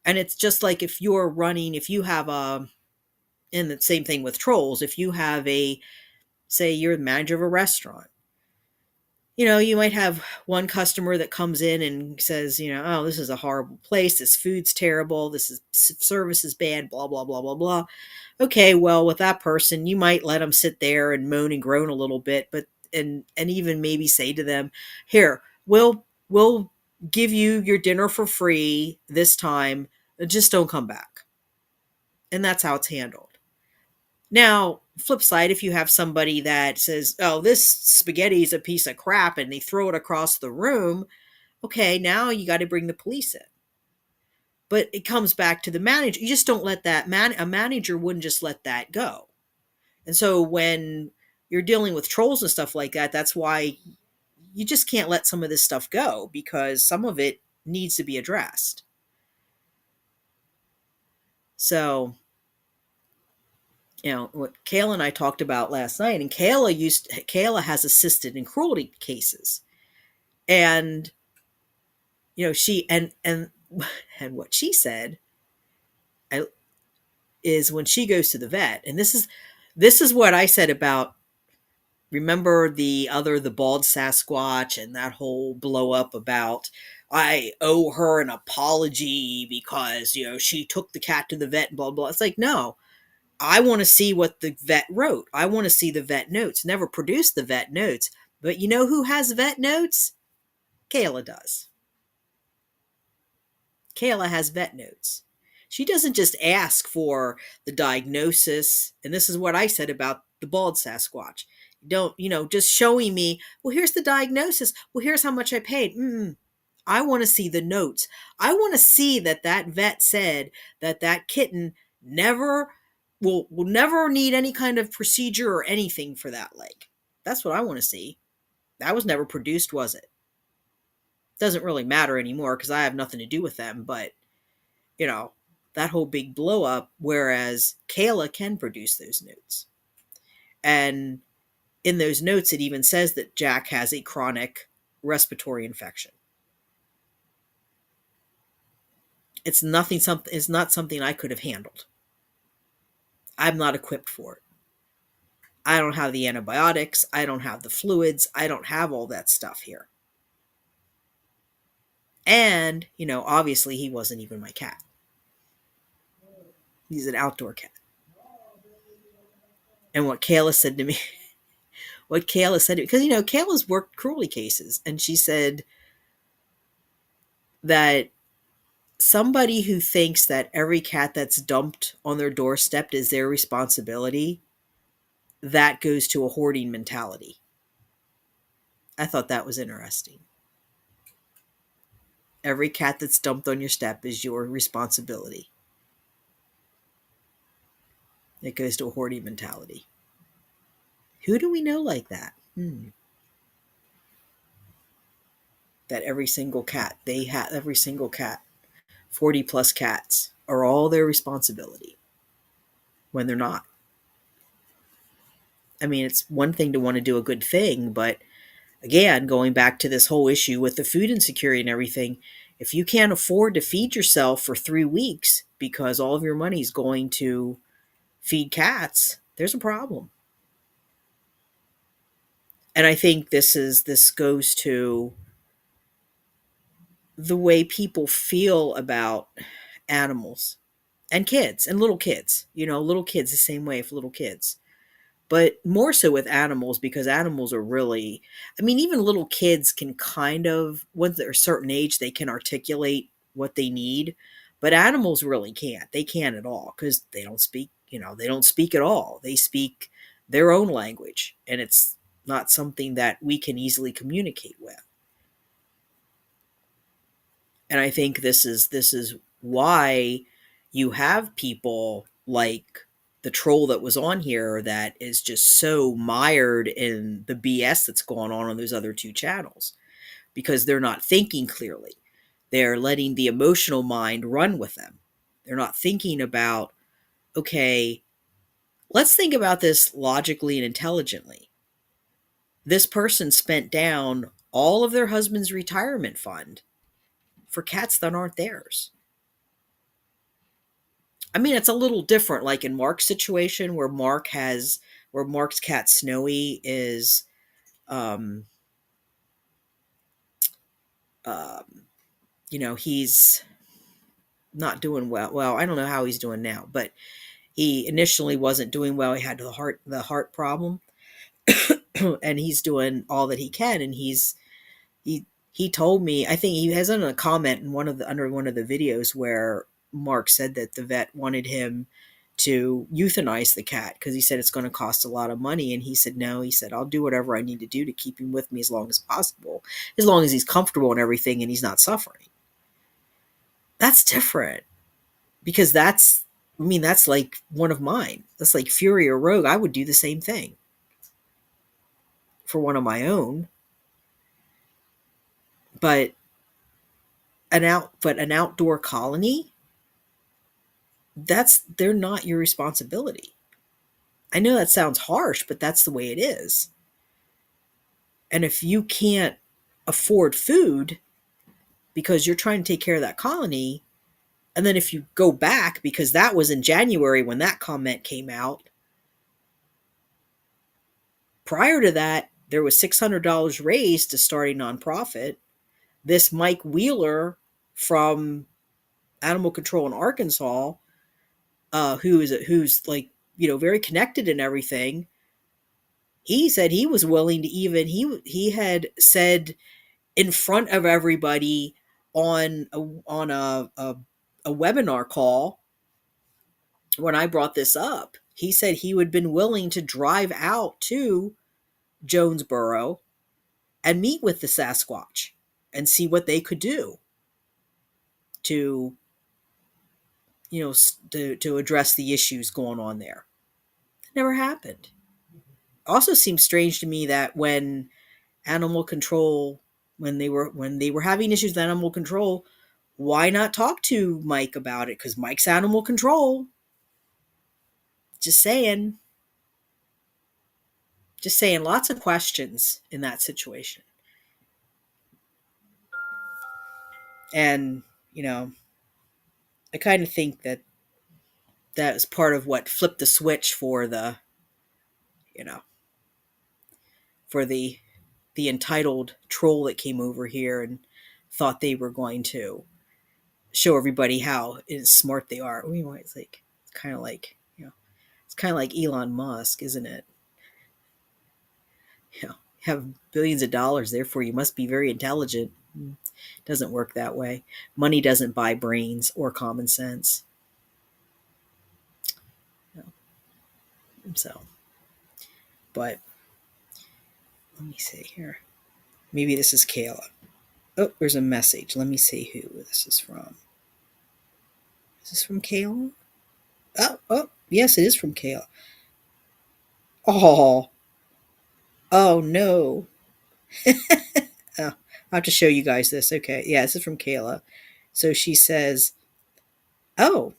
And it's just like if you have and the same thing with trolls, if you have say you're the manager of a restaurant, You might have one customer that comes in and says, oh, this is a horrible place. This food's terrible. This is service is bad, blah, blah, blah, blah, blah. Okay, well, with that person, you might let them sit there and moan and groan a little bit, but and even maybe say to them, "Here, we'll give you your dinner for free this time. Just don't come back." And that's how it's handled. Now, flip side, if you have somebody that says, "Oh, this spaghetti is a piece of crap," and they throw it across the room, okay, now you got to bring the police in. But it comes back to the manager. You just don't let that a manager wouldn't just let that go. And so when you're dealing with trolls and stuff like that, that's why you just can't let some of this stuff go, because some of it needs to be addressed. So, what Kayla and I talked about last night, and Kayla has assisted in cruelty cases. And she and what she said is when she goes to the vet, and this is what I said about, remember the bald Sasquatch and that whole blow up about, I owe her an apology because she took the cat to the vet and blah blah. It's like, no, I want to see what the vet wrote. I want to see the vet notes. Never produced the vet notes, but you know who has vet notes? Kayla does. Kayla has vet notes. She doesn't just ask for the diagnosis. And this is what I said about the bald Sasquatch. Don't, just showing me, well, here's the diagnosis. Well, here's how much I paid. I want to see the notes. I want to see that vet said that kitten never will never need any kind of procedure or anything for that leg. That's what I want to see. That was never produced, was it? Doesn't really matter anymore because I have nothing to do with them, but you know, that whole big blow up, whereas Kayla can produce those notes. And in those notes, it even says that Jack has a chronic respiratory infection. It's not something I could have handled. I'm not equipped for it. I don't have the antibiotics. I don't have the fluids. I don't have all that stuff here. And, obviously he wasn't even my cat. He's an outdoor cat. And what Kayla said to me, because, Kayla's worked cruelty cases, and she said that somebody who thinks that every cat that's dumped on their doorstep is their responsibility, that goes to a hoarding mentality. I thought that was interesting. Every cat that's dumped on your step is your responsibility. It goes to a hoarding mentality. Who do we know like that? That every single cat, 40 plus cats, are all their responsibility when they're not. I mean, it's one thing to want to do a good thing, but again, going back to this whole issue with the food insecurity and everything, if you can't afford to feed yourself for 3 weeks because all of your money is going to feed cats, there's a problem. And I think this goes to the way people feel about animals and kids and little kids. Little kids the same way for little kids. But more so with animals, because animals are really, I mean, even little kids can kind of, once they're a certain age, they can articulate what they need. But animals really can't. They can't at all because they don't speak, they don't speak at all. They speak their own language, and it's not something that we can easily communicate with. And I think this is why you have people like the troll that was on here that is just so mired in the BS that's going on those other two channels, because they're not thinking clearly. They're letting the emotional mind run with them. They're not thinking about, okay, let's think about this logically and intelligently. This person spent down all of their husband's retirement fund for cats that aren't theirs. I mean, it's a little different, like in Mark's situation, where Mark's cat Snowy is, um, Um, he's not doing well. Well, I don't know how he's doing now, but he initially wasn't doing well. He had the heart problem, and he's doing all that he can. And he he told me, I think he has done a comment in under one of the videos where Mark said that the vet wanted him to euthanize the cat because he said it's going to cost a lot of money, and he said no. He said I'll do whatever I need to do to keep him with me as long as possible, as long as he's comfortable and everything and he's not suffering. That's different, because that's like one of mine. That's like Fury or Rogue. I would do the same thing for one of my own. But an outdoor colony, they're not your responsibility. I know that sounds harsh, but that's the way it is. And if you can't afford food because you're trying to take care of that colony, and then if you go back, because that was in January when that comment came out, prior to that, there was $600 raised to start a nonprofit. This Mike Wheeler from Animal Control in Arkansas, who's like, very connected and everything, he said he was willing to even he had said in front of everybody on a webinar call when I brought this up. He said he would have been willing to drive out to Jonesboro and meet with the Sasquatch and see what they could do to to address the issues going on there. It never happened. Also seems strange to me that when animal control when they were having issues with animal control, why not talk to Mike about it? Because Mike's animal control. Just saying. Just saying, lots of questions in that situation. And, I kind of think that is part of what flipped the switch for you know, for the entitled troll that came over here and thought they were going to show everybody how smart they are. It's kind of like, it's kind of like Elon Musk, isn't it? Have billions of dollars, therefore you must be very intelligent. It doesn't work that way. Money doesn't buy brains or common sense. So, but let me see here. Maybe this is Kayla. Oh, there's a message. Let me see who this is from. Is this from Kayla? Oh, yes, it is from Kayla. Oh, oh no. Oh, I'll have to show you guys this. Okay, yeah, this is from Kayla. So she says, "Oh,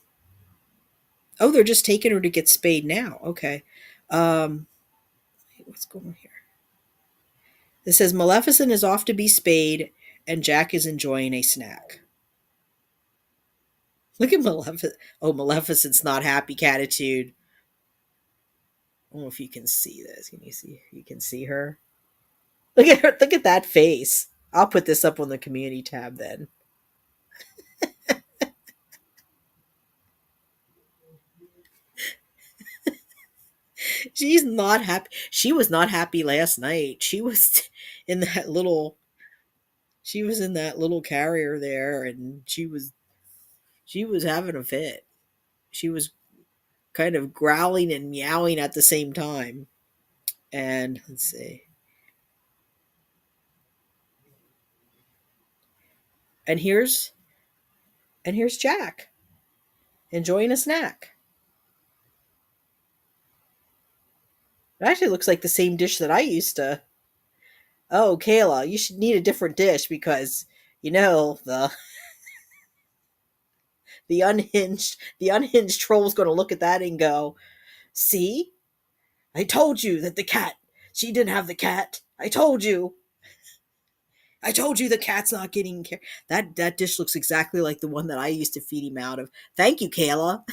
oh, they're just taking her to get spayed now." Okay, what's going on here? It says Maleficent is off to be spayed, and Jack is enjoying a snack. Look at Maleficent. Oh, Maleficent's not happy catitude. I don't know if you can see this. Can you see? You can see her. Look at her. Look at that face. I'll put this up on the community tab then. She's not happy. She was not happy last night. She was in that little. She was in that little carrier there, and she was having a fit. She was kind of growling and meowing at the same time. And let's see. And here's Jack enjoying a snack. It actually looks like the same dish that I used to. Oh, Kayla, you should need a different dish because the the unhinged troll's going to look at that and go, "See, I told you that the cat. She didn't have the cat. I told you. I told you the cat's not getting care." That dish looks exactly like the one that I used to feed him out of. Thank you, Kayla.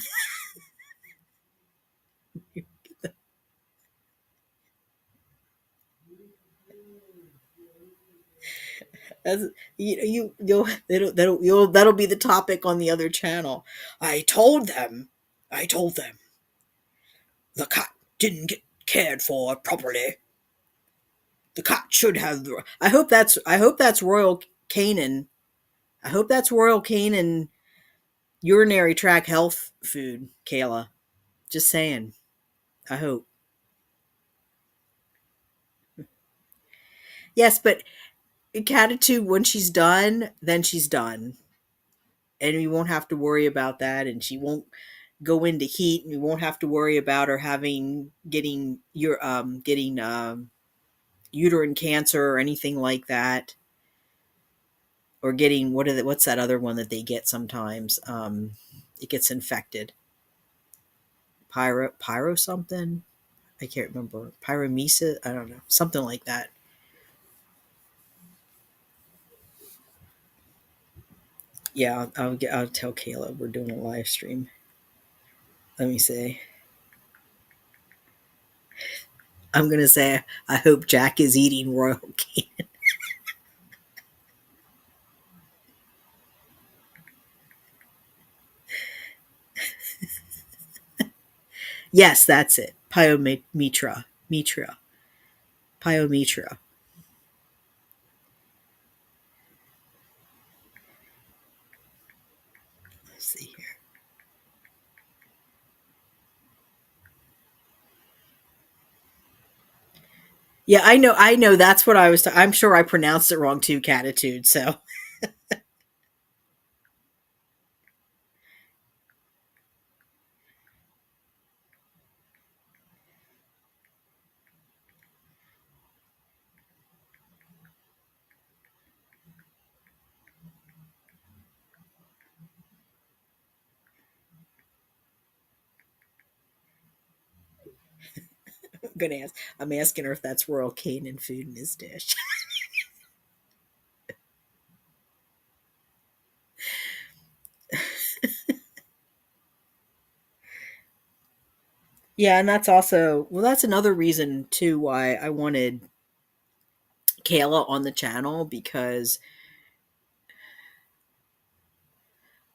That's, that'll be the topic on the other channel. I told them, I told them, the cat didn't get cared for properly. The cat should have. I hope that's Royal Canin. I hope that's Royal Canin urinary tract health food, Kayla. Just saying. I hope. Yes, but Catitude, when she's done, then she's done. And we won't have to worry about that. And she won't go into heat. And we won't have to worry about her getting uterine cancer or anything like that. Or getting, what's that other one that they get sometimes? It gets infected. Pyro something? I can't remember. Pyromesis? I don't know. Something like that. Yeah, I'll tell Kayla we're doing a live stream. Let me see. I'm gonna say I hope Jack is eating royal cane. Yes, that's it. Pyometra. Let's see here. Yeah, I know. I know. That's what I was. I'm sure I pronounced it wrong too. Catitude. So I'm gonna ask. I'm asking her if that's royal cane and food in his dish. Yeah, and that's also, well, that's another reason too why I wanted Kayla on the channel, because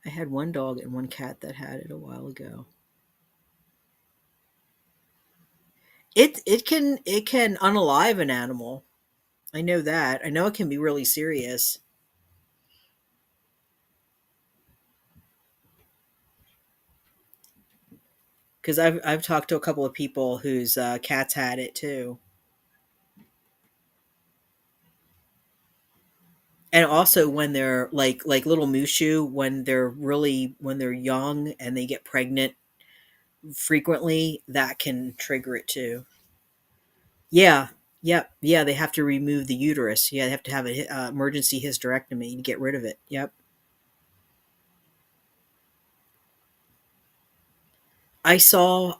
I had one dog and one cat that had it a while ago. It can unalive an animal. I know that. I know it can be really serious because I've talked to a couple of people whose cats had it too. And also when they're like little Mushu, when they're young and they get pregnant frequently, that can trigger it too. Yeah. Yep. Yeah, they have to remove the uterus. Yeah, they have to have an emergency hysterectomy to get rid of it. Yep. I saw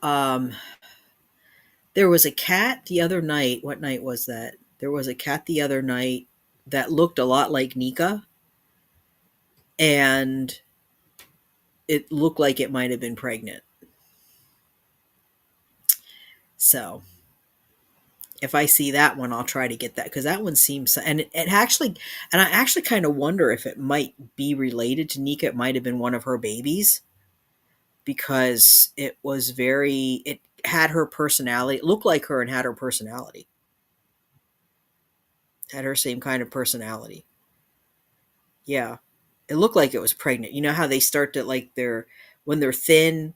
there was a cat the other night. What night was that? There was a cat the other night that looked a lot like Nika, and it looked like it might have been pregnant. So if I see that one, I'll try to get that because that one seems, and it actually, and I actually kind of wonder if it might be related to Nika. It might have been one of her babies because it had her personality. It looked like her and had her personality, had her same kind of personality. Yeah. It looked like it was pregnant. You know how they start to like when they're thin,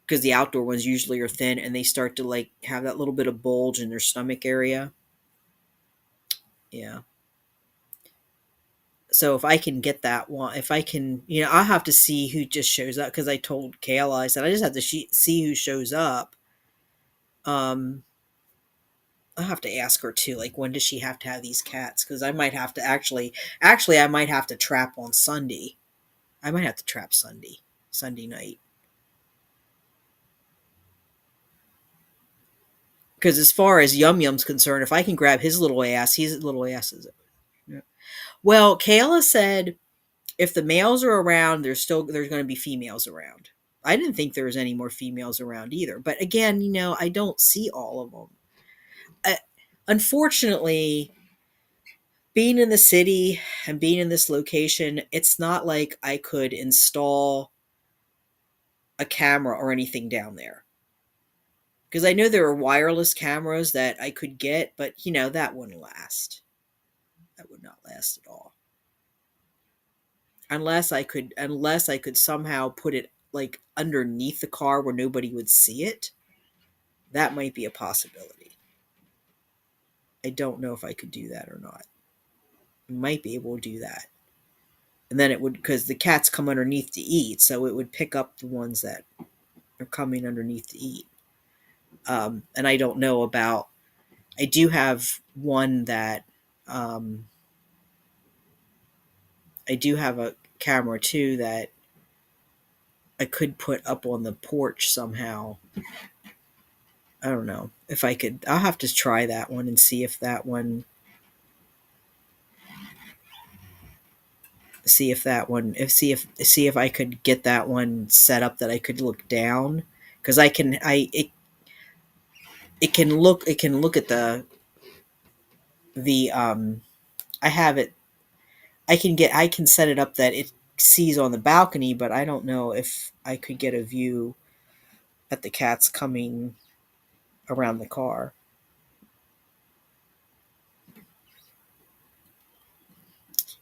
because the outdoor ones usually are thin, and they start to like have that little bit of bulge in their stomach area. Yeah. So if I can get that one, if I can, I'll have to see who just shows up because I told Kayla, I said I just have to see who shows up. Um, I'll have to ask her too, like when does she have to have these cats? Because I might have to actually, I might have to trap on Sunday. I might have to trap Sunday night. Because as far as Yum Yum's concerned, if I can grab his little ass, his little ass is. Yeah. Well, Kayla said if the males are around, there's going to be females around. I didn't think there was any more females around either. But again, I don't see all of them. Uh, Unfortunately, being in the city and being in this location, it's not like I could install a camera or anything down there. Because I know there are wireless cameras that I could get, but that wouldn't last. That would not last at all. Unless I could somehow put it like underneath the car where nobody would see it. That might be a possibility. I don't know if I could do that or not. I might be able to do that. And then it would, because the cats come underneath to eat, so it would pick up the ones that are coming underneath to eat. And I don't know about, I do have one that, um, I do have a camera too that I could put up on the porch somehow. I don't know if I could. I'll have to try that one and see if that one, see if I could get that one set up that I could look down, because it can look at the I have it. I can set it up that it sees on the balcony, but I don't know if I could get a view at the cats coming around the car.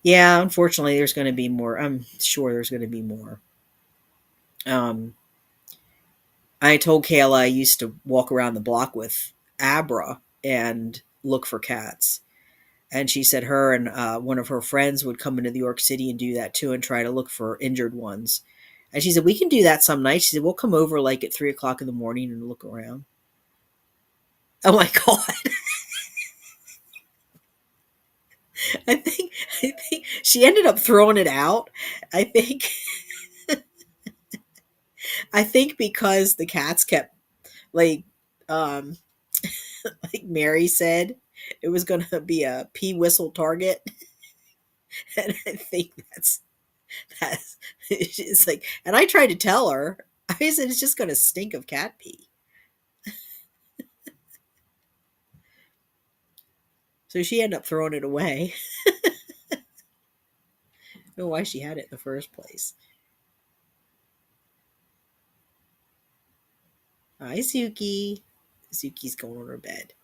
Yeah, unfortunately, there's going to be more. I'm sure there's going to be more. Um, I told Kayla I used to walk around the block with Abra and look for cats. And she said her and one of her friends would come into New York City and do that too and try to look for injured ones. And she said, we can do that some nights. She said, we'll come over like at 3 o'clock in the morning and look around. Oh my God. I think she ended up throwing it out. I think I think because the cats kept like um like Mary said, it was gonna be a pee whistle target. And I think that's it's like, and I tried to tell her, I said it's just gonna stink of cat pee. So she ended up throwing it away. I don't know why she had it in the first place. Hi Zuki. Zuki's going on her bed.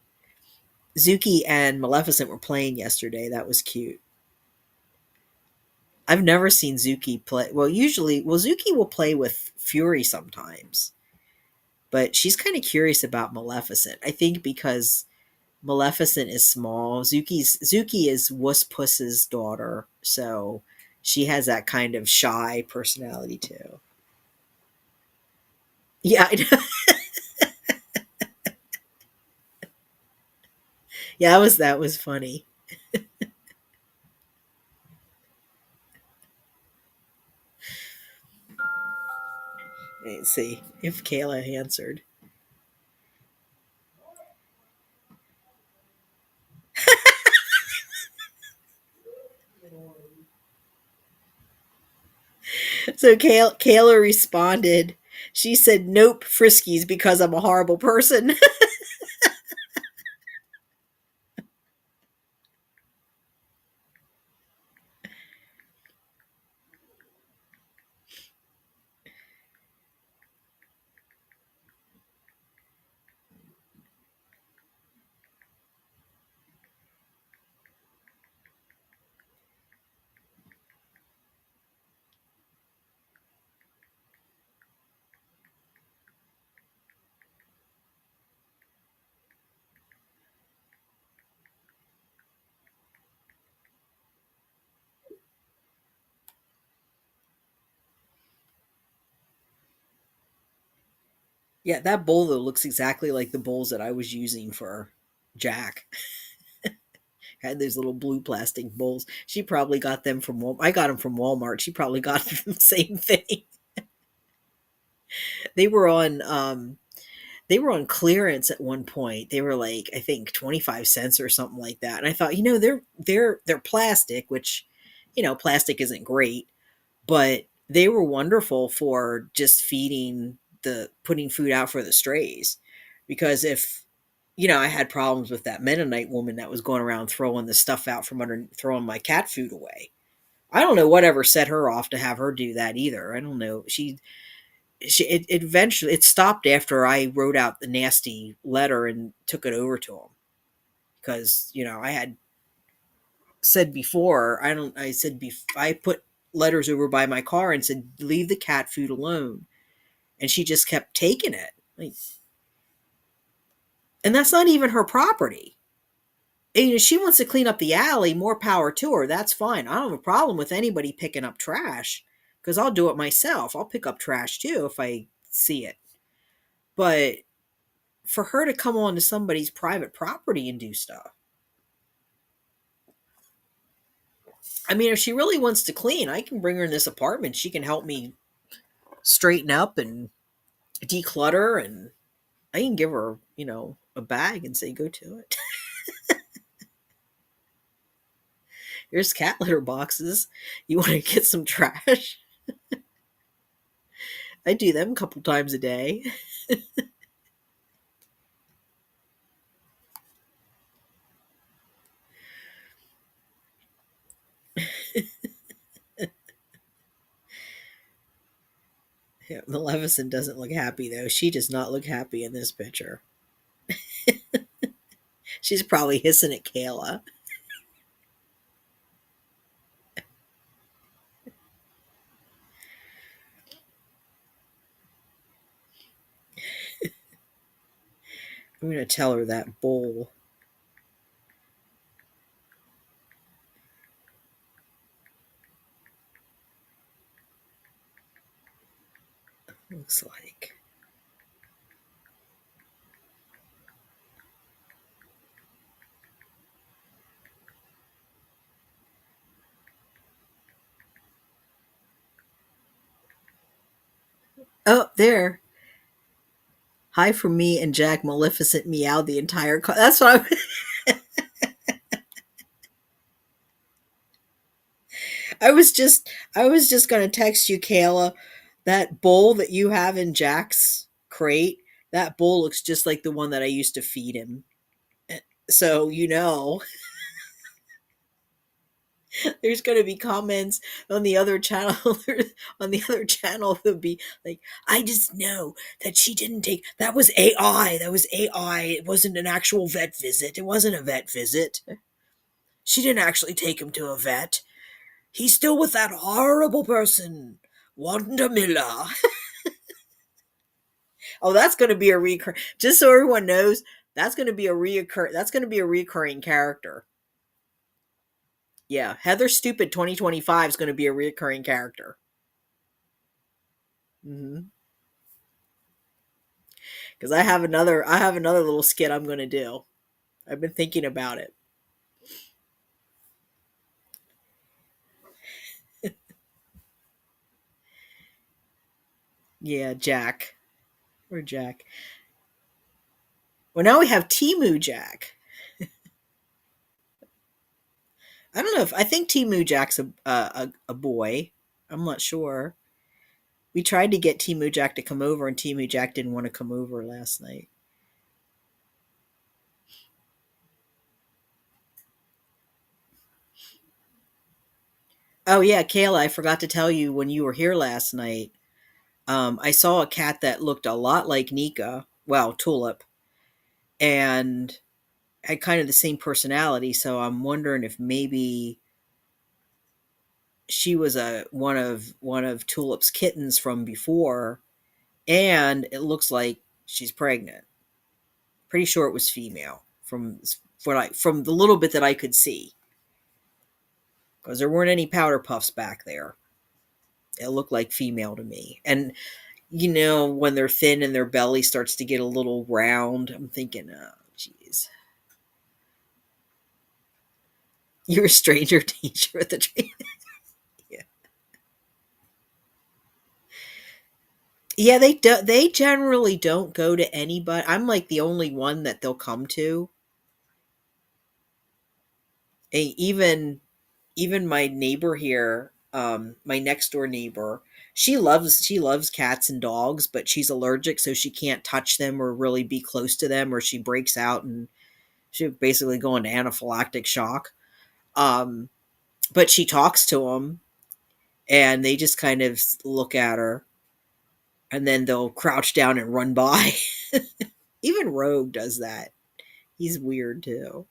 Zuki and Maleficent were playing yesterday. That was cute. I've never seen Zuki play. Well, Zuki will play with Fury sometimes, but she's kind of curious about Maleficent. I think because Maleficent is small. Zuki is Wuss Puss's daughter, so she has that kind of shy personality too. Yeah, yeah, that was funny. Let's see if Kayla answered. So Kayla responded. She said, "Nope, Friskies because I'm a horrible person." Yeah, that bowl though looks exactly like the bowls that I was using for Jack. Had those little blue plastic bowls. She probably got them from Walmart. I got them from Walmart. She probably got the same thing. They were on they were on clearance at one point. They were like, I think 25 cents or something like that. And I thought, they're plastic, which plastic isn't great, but they were wonderful for just feeding the putting food out for the strays. Because if I had problems with that Mennonite woman that was going around throwing the stuff out from under, throwing my cat food away. I don't know whatever set her off to have her do that either. I don't know. It eventually it stopped after I wrote out the nasty letter and took it over to him because I had said before I don't I said I put letters over by my car and said leave the cat food alone, and she just kept taking it. Like, and that's not even her property. And if she wants to clean up the alley, more power to her. That's fine. I don't have a problem with anybody picking up trash because I'll do it myself. I'll pick up trash too if I see it. But for her to come onto somebody's private property and do stuff, I mean, if she really wants to clean, I can bring her in this apartment. She can help me straighten up and declutter, and I can give her, a bag and say, go to it. Here's cat litter boxes. You want to get some trash? I do them a couple times a day. Yeah, Maleficent doesn't look happy though. She does not look happy in this picture. She's probably hissing at Kayla. I'm gonna tell her that bowl. Looks like. Oh, there. Hi from me and Jack. Maleficent meowed the entire car. That's what I was just gonna text you, Kayla. That bowl that you have in Jack's crate, that bowl looks just like the one that I used to feed him. So there's going to be comments on the other channel. On the other channel, there'll be like, I just know that she didn't take that was AI. That was AI. It wasn't an actual vet visit. It wasn't a vet visit. She didn't actually take him to a vet. He's still with that horrible person, Wanda Miller. Oh, that's going to be a recur. Just so everyone knows, that's going to be a reoccur. That's going to be a recurring character. Yeah, Heather Stupid 2025 is going to be a reoccurring character. Mm-hmm. Because I have another little skit I'm going to do. I've been thinking about it. Yeah, Jack or Jack. Well, now we have Timu Jack. I don't know if I think Timu Jack's a boy. I'm not sure. We tried to get Timu Jack to come over, and Timu Jack didn't want to come over last night. Oh yeah, Kayla, I forgot to tell you when you were here last night. I saw a cat that looked a lot like Nika. Well, Tulip, and had kind of the same personality. So I'm wondering if maybe she was a one of Tulip's kittens from before, and it looks like she's pregnant. Pretty sure it was female from the little bit that I could see, because there weren't any powder puffs back there. It looked like female to me, and when they're thin and their belly starts to get a little round, I'm thinking, oh, jeez, you're a stranger danger at the tree. Yeah. Yeah, they generally don't go to anybody. I'm like the only one that they'll come to. Even my neighbor here, my next door neighbor. She loves cats and dogs, but she's allergic, so she can't touch them or really be close to them, or she breaks out and she basically go into anaphylactic shock. Um, but she talks to them, and they just kind of look at her, and then they'll crouch down and run by. Even Rogue does that. He's weird too.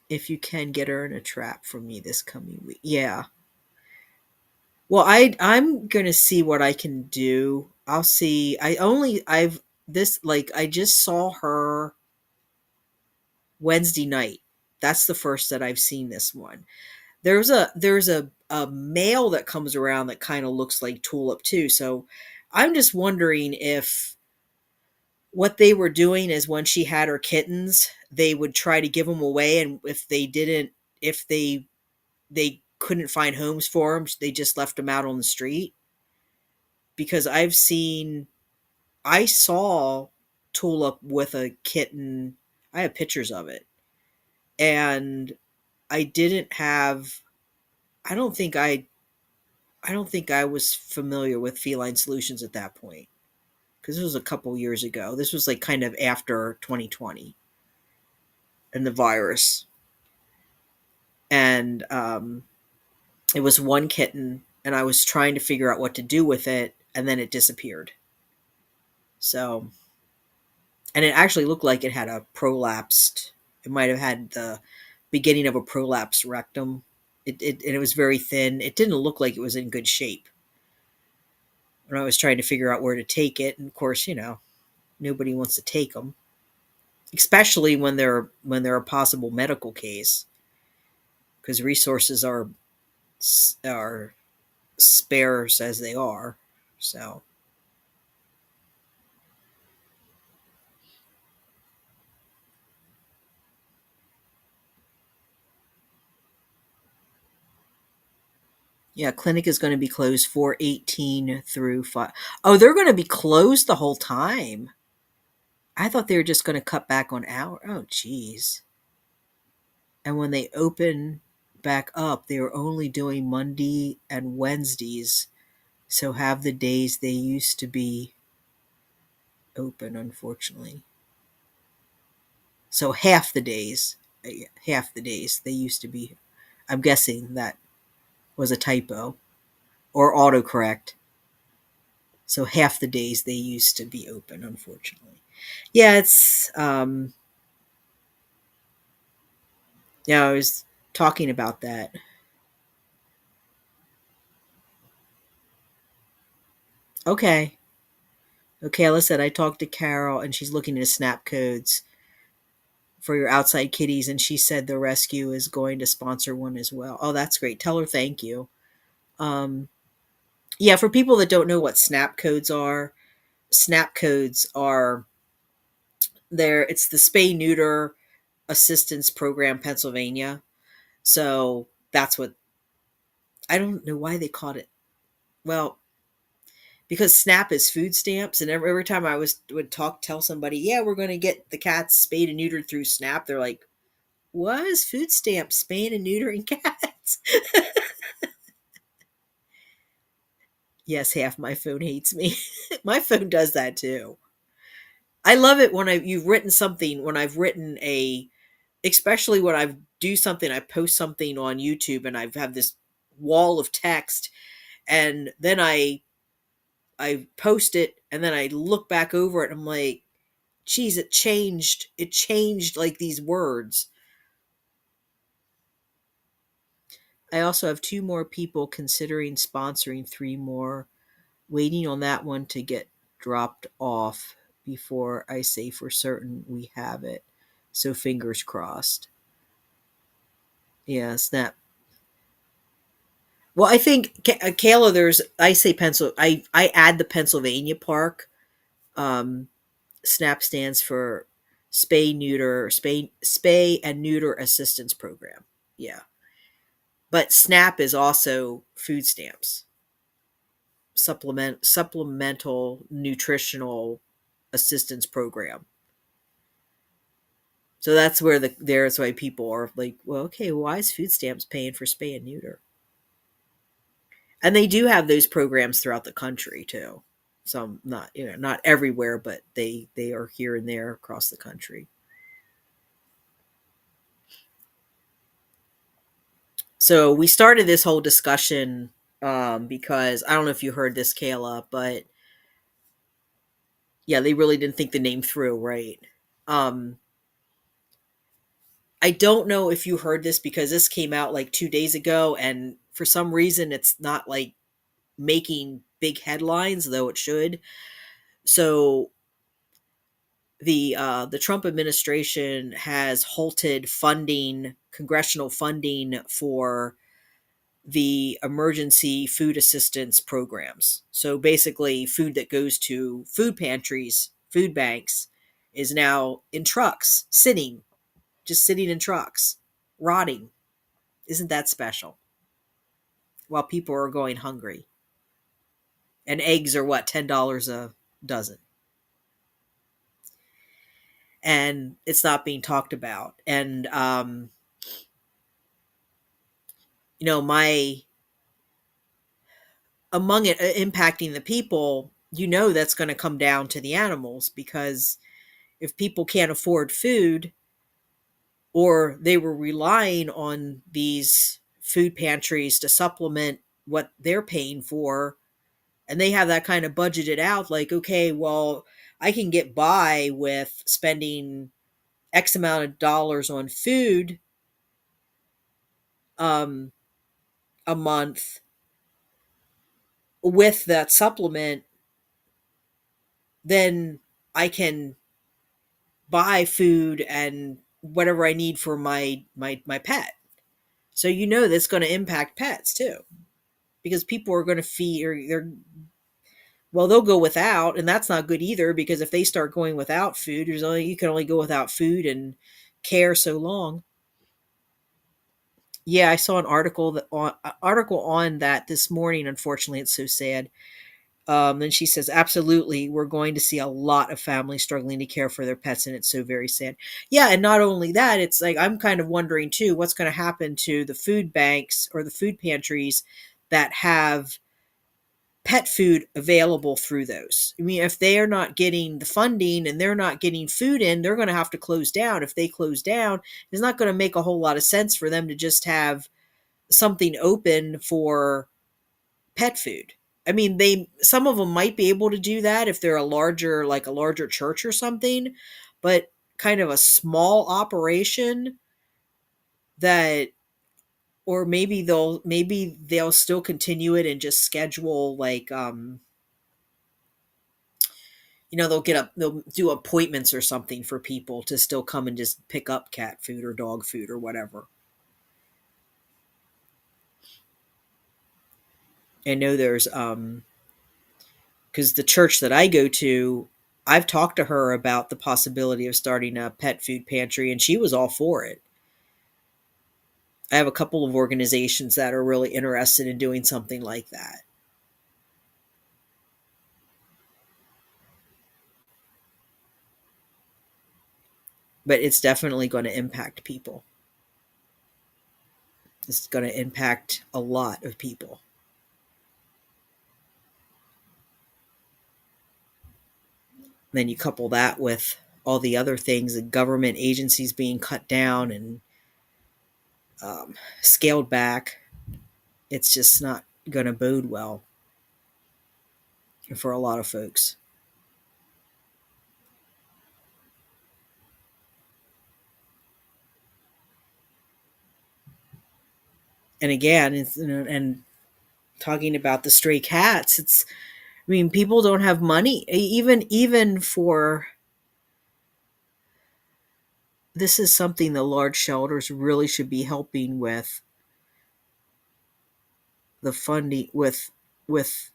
If you can get her in a trap from me this coming week. Yeah. Well, I'm gonna see what I can do. I'll see. I've this like I just saw her Wednesday night. That's the first that I've seen this one. There's a male that comes around that kind of looks like Tulip too. So I'm just wondering if what they were doing is when she had her kittens, they would try to give them away, and if they didn't, if they couldn't find homes for them, they just left them out on the street. Because I saw Tulip with a kitten. I have pictures of it, and I didn't have. I don't think I don't think I was familiar with Feline Solutions at that point because this was a couple years ago. This was like kind of after 2020 and the virus, and it was one kitten, and I was trying to figure out what to do with it, and then it disappeared. So, and it actually looked like it had a prolapsed. It might have had the beginning of a prolapsed rectum. And it was very thin. It didn't look like it was in good shape. When I was trying to figure out where to take it, and of course, nobody wants to take them, especially when they're a possible medical case, because resources are sparse as they are. So yeah, clinic is going to be closed 4/18 through 5. Oh, they're going to be closed the whole time. I thought they were just going to cut back on hour. Oh, geez. And when they open back up, they were only doing Monday and Wednesdays. So have the days they used to be open, unfortunately. So half the days they used to be. I'm guessing that was a typo or autocorrect. So half the days they used to be open, unfortunately. Yeah, yeah, I was talking about that. Okay. Okay, listen, I talked to Carol and she's looking into snap codes for your outside kitties, and she said the rescue is going to sponsor one as well. Oh, that's great. Tell her thank you. Um, yeah, for people that don't know what snap codes are there. It's the Spay Neuter Assistance Program, Pennsylvania. So that's what I don't know why they called it. Well, because SNAP is food stamps, and every time would tell somebody, yeah, we're going to get the cats spayed and neutered through SNAP. They're like, what is food stamps spaying and neutering cats? Yes, half my phone hates me. My phone does that too. I love it when you've written something, when I've written especially when I do something, I post something on YouTube and I've had this wall of text, and then I post it and then I look back over it and I'm like, geez, it changed. It changed like these words. I also have two more people considering sponsoring, three more waiting on that one to get dropped off before I say for certain we have it. So fingers crossed. Yeah, snap. Well, I think Kayla, I say pencil. I add the Pennsylvania Park. Um, SNAP stands for spay and neuter assistance program. Yeah, but SNAP is also food stamps, supplemental nutritional assistance program. So that's where there's why people are like, well, okay, why is food stamps paying for spay and neuter? And they do have those programs throughout the country too. Some not, not everywhere, but they are here and there across the country. So we started this whole discussion because I don't know if you heard this, Kayla, but yeah, they really didn't think the name through, right? Um, I don't know if you heard this because this came out like 2 days ago, and for some reason it's not like making big headlines, though it should. So the Trump administration has halted funding, congressional funding for the emergency food assistance programs. So basically, food that goes to food pantries, food banks, is now in trucks, just sitting in trucks, rotting. Isn't that special? While people are going hungry. And eggs are what, $10 a dozen. And it's not being talked about. And, my among it impacting the people, that's going to come down to the animals because if people can't afford food or they were relying on these food pantries to supplement what they're paying for, and they have that kind of budgeted out, like, okay, well, I can get by with spending X amount of dollars on food um, a month with that supplement, then I can buy food and whatever I need for my pet. So that's going to impact pets too, because people are going to feed or they'll go without, and that's not good either because if they start going without food, you can only go without food and care so long. Yeah, I saw an article on that this morning. Unfortunately, it's so sad. And she says, absolutely, we're going to see a lot of families struggling to care for their pets, and it's so very sad. Yeah, and not only that, it's like I'm kind of wondering too what's going to happen to the food banks or the food pantries that have pet food available through those. I mean, if they are not getting the funding and they're not getting food in, they're going to have to close down. If they close down, it's not going to make a whole lot of sense for them to just have something open for pet food. I mean, they some of them might be able to do that if they're a larger church or something, but kind of a small operation that or maybe they'll still continue it and just schedule like they'll do appointments or something for people to still come and just pick up cat food or dog food or whatever. I know there's because the church that I go to, I've talked to her about the possibility of starting a pet food pantry, and she was all for it. I have a couple of organizations that are really interested in doing something like that. But it's definitely going to impact people. It's going to impact a lot of people. Then you couple that with all the other things, the government agencies being cut down and scaled back. It's just not going to bode well for a lot of folks. And again, and talking about the stray cats, I mean, people don't have money, even for this is something the large shelters really should be helping with the funding with with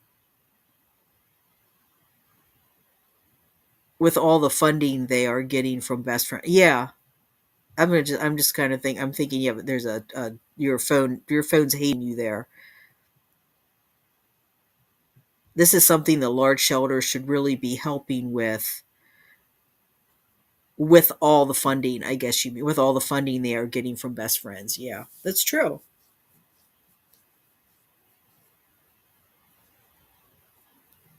all the funding they are getting from best friend. Yeah, I'm just kind of I'm thinking, yeah, but there's a your phone's hating you there. This is something the large shelters should really be helping with with all the funding, I guess you mean, with all the funding they are getting from best friends. Yeah, that's true.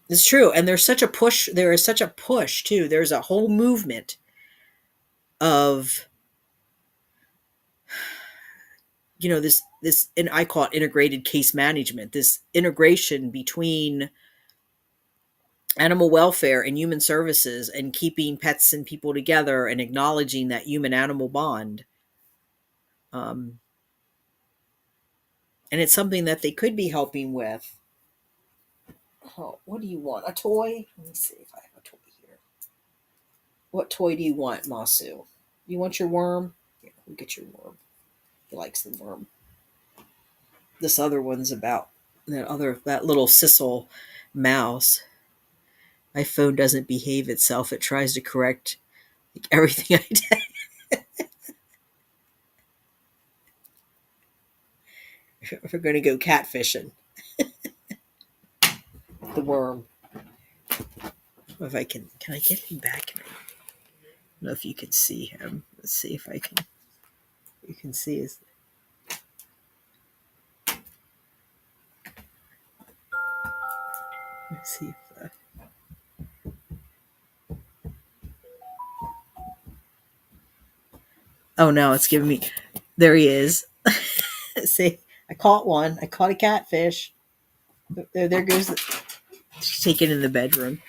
It's true. And there's such a push. There is such a push, too. There's a whole movement of, this, and I call it integrated case management, this integration between animal welfare and human services and keeping pets and people together and acknowledging that human animal bond. Um, and it's something that they could be helping with. Oh, what do you want? A toy? Let me see if I have a toy here. What toy do you want, Masu? You want your worm? Here, we'll get your worm. He likes the worm. This other one's about that little Sissel mouse. My phone doesn't behave itself. It tries to correct like everything I did. We're going to go catfishing. The worm. If I can I get him back? I don't know if you can see him. Let's see if I can. You can see his. Let's see if. Oh no, it's giving me. There he is. See, I caught one. I caught a catfish. There goes. He's taken in the bedroom.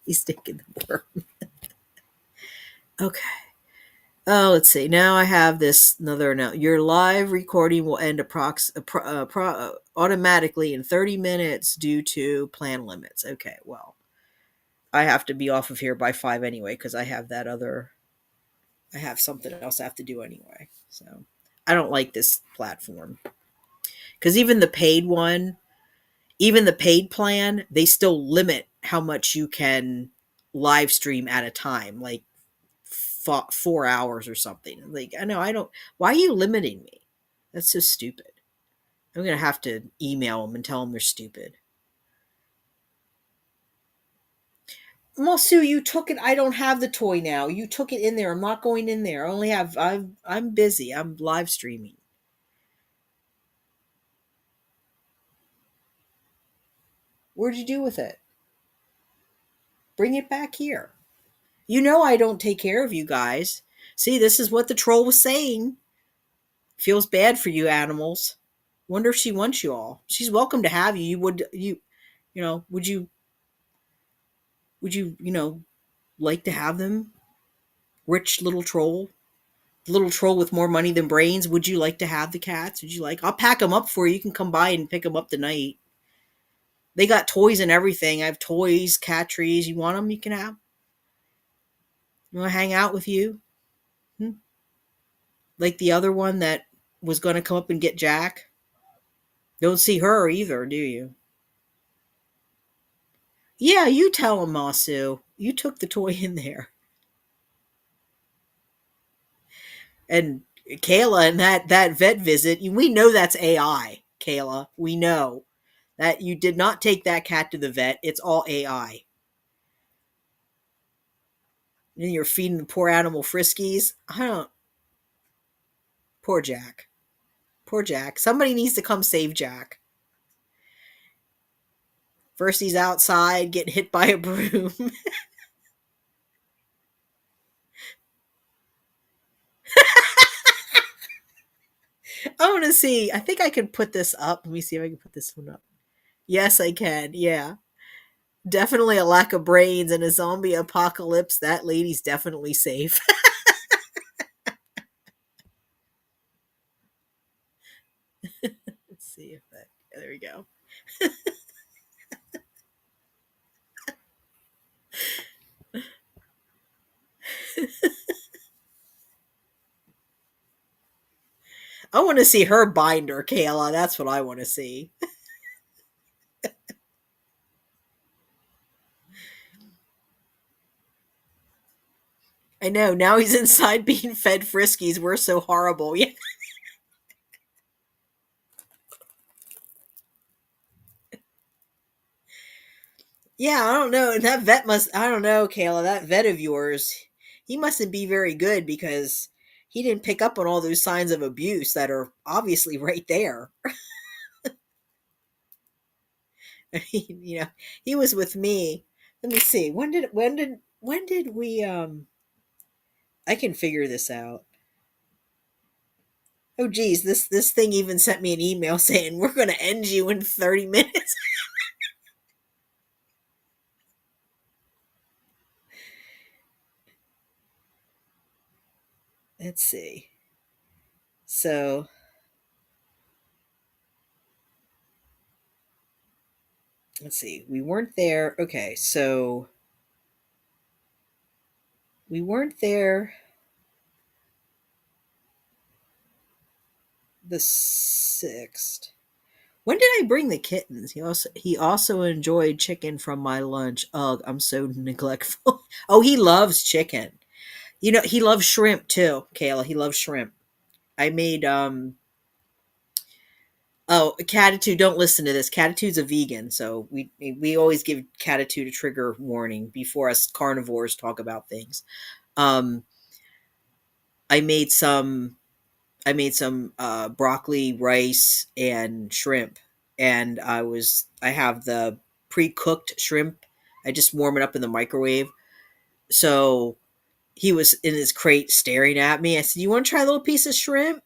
He's taking the worm. Okay. Oh, let's see. Now I have this another note. Your live recording will end automatically in 30 minutes due to plan limits. Okay, well, I have to be off of here by 5 anyway because I have something else I have to do anyway. So I don't like this platform because even the paid plan, they still limit how much you can live stream at a time. Like 4 hours or something. Like, I know I don't. Why are you limiting me? That's so stupid. I'm gonna have to email them and tell them they're stupid. Mosu, you took it. I don't have the toy now. You took it in there. I'm not going in there. I only have. I'm busy. I'm live streaming. What'd you do with it? Bring it back here. You know I don't take care of you guys. See, this is what the troll was saying. Feels bad for you animals. Wonder if she wants you all. She's welcome to have you. You know, would you like to have them? Rich little troll, little troll with more money than brains. Would you like to have the cats? Would you like? I'll pack them up for you. You can come by and pick them up tonight. They got toys and everything. I have toys, cat trees. You want them? You can have. You want to hang out with you? Hmm? Like the other one that was going to come up and get Jack. Don't see her either, do you? Yeah, you tell him, Masu. You took the toy in there. And Kayla and that vet visit, we know that's AI, Kayla. We know that you did not take that cat to the vet. It's all AI. And you're feeding the poor animal friskies. I don't. Poor Jack. Poor Jack. Somebody needs to come save Jack. First, he's outside getting hit by a broom. I want to see. I think I can put this up. Let me see if I can put this one up. Yes, I can. Yeah. Definitely a lack of brains in a zombie apocalypse. That lady's definitely safe. Let's see if that. Yeah, there we go. I want to see her binder, Kayla. That's what I want to see. I know. Now he's inside being fed friskies. We're so horrible. Yeah. Yeah, I don't know. And that vet must, I don't know, Kayla, that vet of yours, he mustn't be very good because he didn't pick up on all those signs of abuse that are obviously right there. I mean, he was with me. Let me see. When did we I can figure this out. Oh geez, this thing even sent me an email saying we're going to end you in 30 minutes. Let's see. So, let's see. We weren't there. Okay, so we weren't there the 6th. When did I bring the kittens? He also enjoyed chicken from my lunch. Ugh, I'm so neglectful. Oh, he loves chicken. He loves shrimp too, Kayla. He loves shrimp. I made oh, Catitude, don't listen to this. Catitude's a vegan, so we always give Catitude a trigger warning before us carnivores talk about things. Um I made some broccoli, rice, and shrimp. And I have the pre-cooked shrimp. I just warm it up in the microwave. So he was in his crate staring at me. I said, "You want to try a little piece of shrimp?"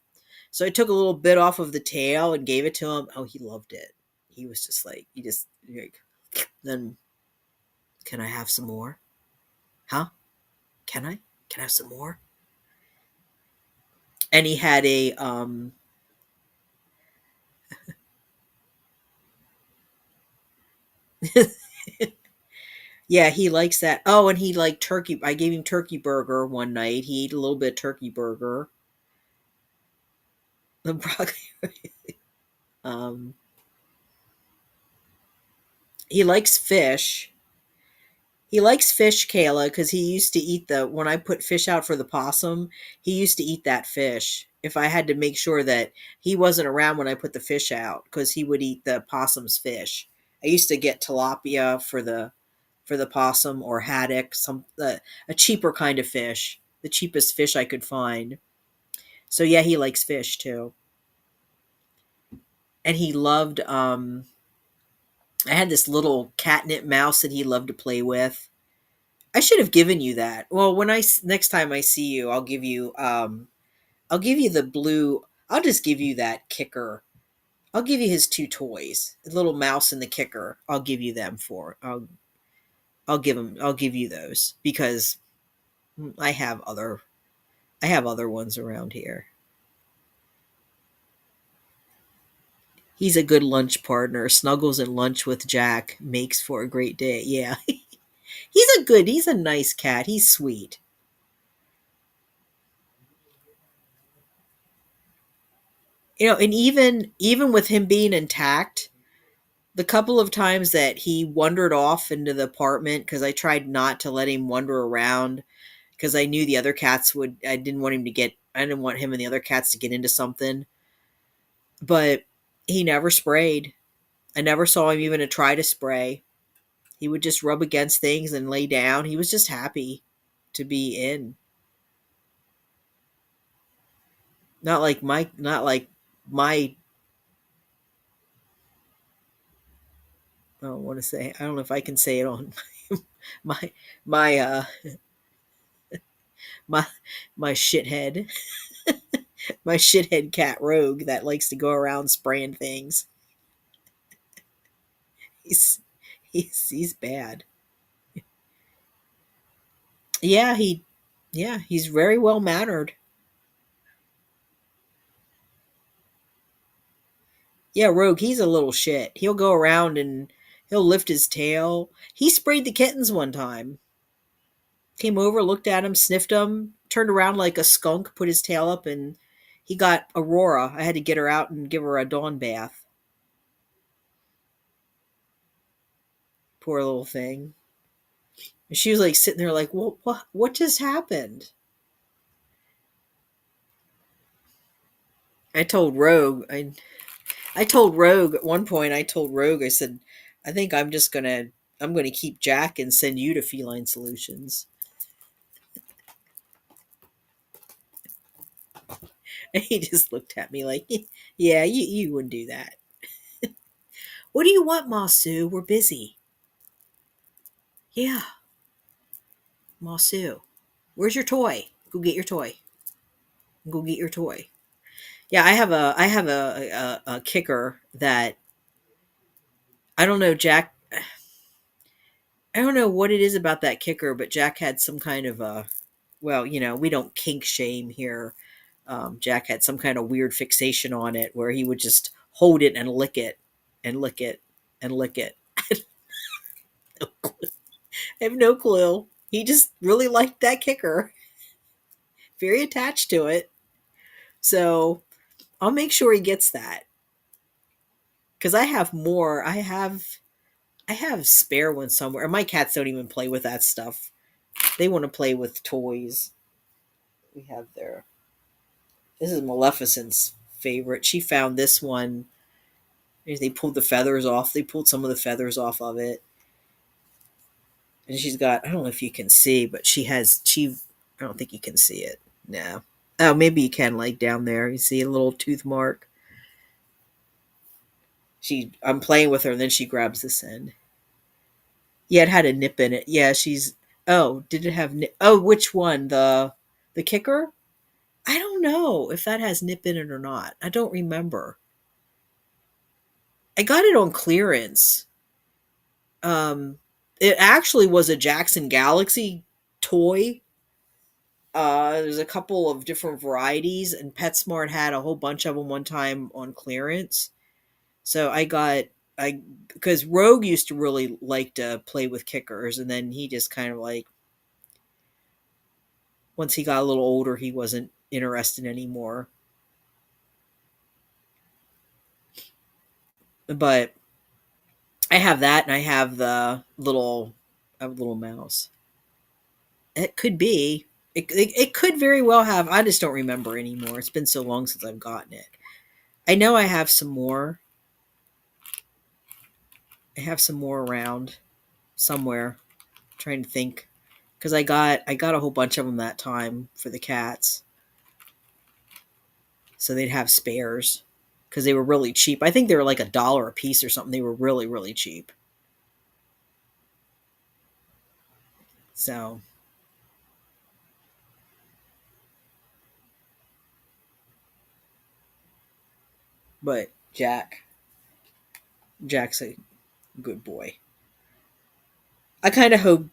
So I took a little bit off of the tail and gave it to him. Oh, he loved it. He was just like, then, "Can I have some more? Huh? Can I? Can I have some more?" And he had a yeah, he likes that. Oh, and he liked turkey. I gave him turkey burger one night. He ate a little bit of turkey burger. The broccoli. Um, he likes fish. He likes fish, Kayla, because he used to eat when I put fish out for the possum, he used to eat that fish. If I had to make sure that he wasn't around when I put the fish out, because he would eat the possum's fish. I used to get tilapia for the possum or haddock, a cheaper kind of fish, the cheapest fish I could find. So yeah, he likes fish too. And he loved I had this little catnip mouse that he loved to play with. I should have given you that. Well, next time I see you, I'll give you the blue. I'll just give you that kicker. I'll give you his two toys, the little mouse and the kicker. I'll give you them for. I'll give you those because I have other ones around here. He's a good lunch partner. Snuggles and lunch with Jack makes for a great day. Yeah. He's a nice cat. He's sweet. And even with him being intact, the couple of times that he wandered off into the apartment, because I tried not to let him wander around because I knew the other cats would. I didn't want him and the other cats to get into something. But he never sprayed. I never saw him even to try to spray. He would just rub against things and lay down. He was just happy to be in. Not like my I don't want to say. I don't know if I can say it on my my my my shithead my shithead cat Rogue that likes to go around spraying things. He's he's bad. Yeah, he's very well mannered. Yeah, Rogue, he's a little shit. He'll go around and he'll lift his tail. He sprayed the kittens one time. Came over, looked at him, sniffed him, turned around like a skunk, put his tail up, and he got Aurora. I had to get her out and give her a dawn bath. Poor little thing. And she was like sitting there like, what just happened? I told Rogue, I told Rogue at one point, I said, I think I'm gonna keep Jack and send you to Feline Solutions. And he just looked at me like, yeah, you wouldn't do that. What do you want, Ma Sue? We're busy. Yeah, Ma Sue. Where's your toy? Go get your toy. Go get your toy. Yeah, I have a kicker that I don't know, Jack. I don't know what it is about that kicker, but Jack had some kind of a, well, we don't kink shame here. Jack had some kind of weird fixation on it where he would just hold it and lick it and lick it and lick it. I have no clue. He just really liked that kicker, very attached to it. So I'll make sure he gets that because I have more. I have spare ones somewhere. My cats don't even play with that stuff. They want to play with toys. We have their. This is Maleficent's favorite. She found this one. They pulled the feathers off. They pulled some of the feathers off of it, and she's got. I don't know if you can see, but she has. She. I don't think you can see it. No. Oh, maybe you can. Like down there, you see a little tooth mark. I'm playing with her, and then she grabs this end. Yeah, it had a nip in it. Yeah, she's. Oh, did it have nip? Oh, which one? The kicker? I don't know if that has nip in it or not. I don't remember. I got it on clearance. It actually was a Jackson Galaxy toy. There's a couple of different varieties, and PetSmart had a whole bunch of them one time on clearance. So I because Rogue used to really like to play with kickers, and then he just kind of like once he got a little older, he wasn't interested anymore. But I have that, and I have the little a little mouse. It could be. It could very well have. I just don't remember anymore. It's been so long since I've gotten it. I know I have some more. I have some more around somewhere. I'm trying to think because I got a whole bunch of them that time for the cats, so they'd have spares because they were really cheap. I think they were like $1 a piece or something. They were really really cheap. So, but Jack's a good boy. I kind of hope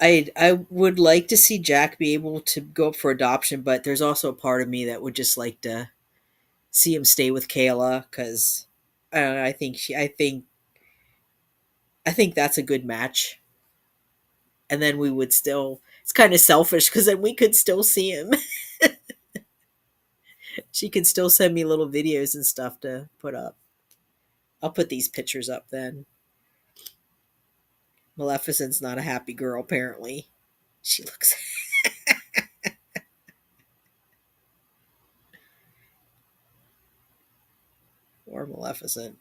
I would like to see Jack be able to go up for adoption, but there's also a part of me that would just like to see him stay with Kayla because I don't know. I think that's a good match, and then we would still. It's kind of selfish because then we could still see him. She could still send me little videos and stuff to put up. I'll put these pictures up then. Maleficent's not a happy girl, apparently. She looks. Or Maleficent.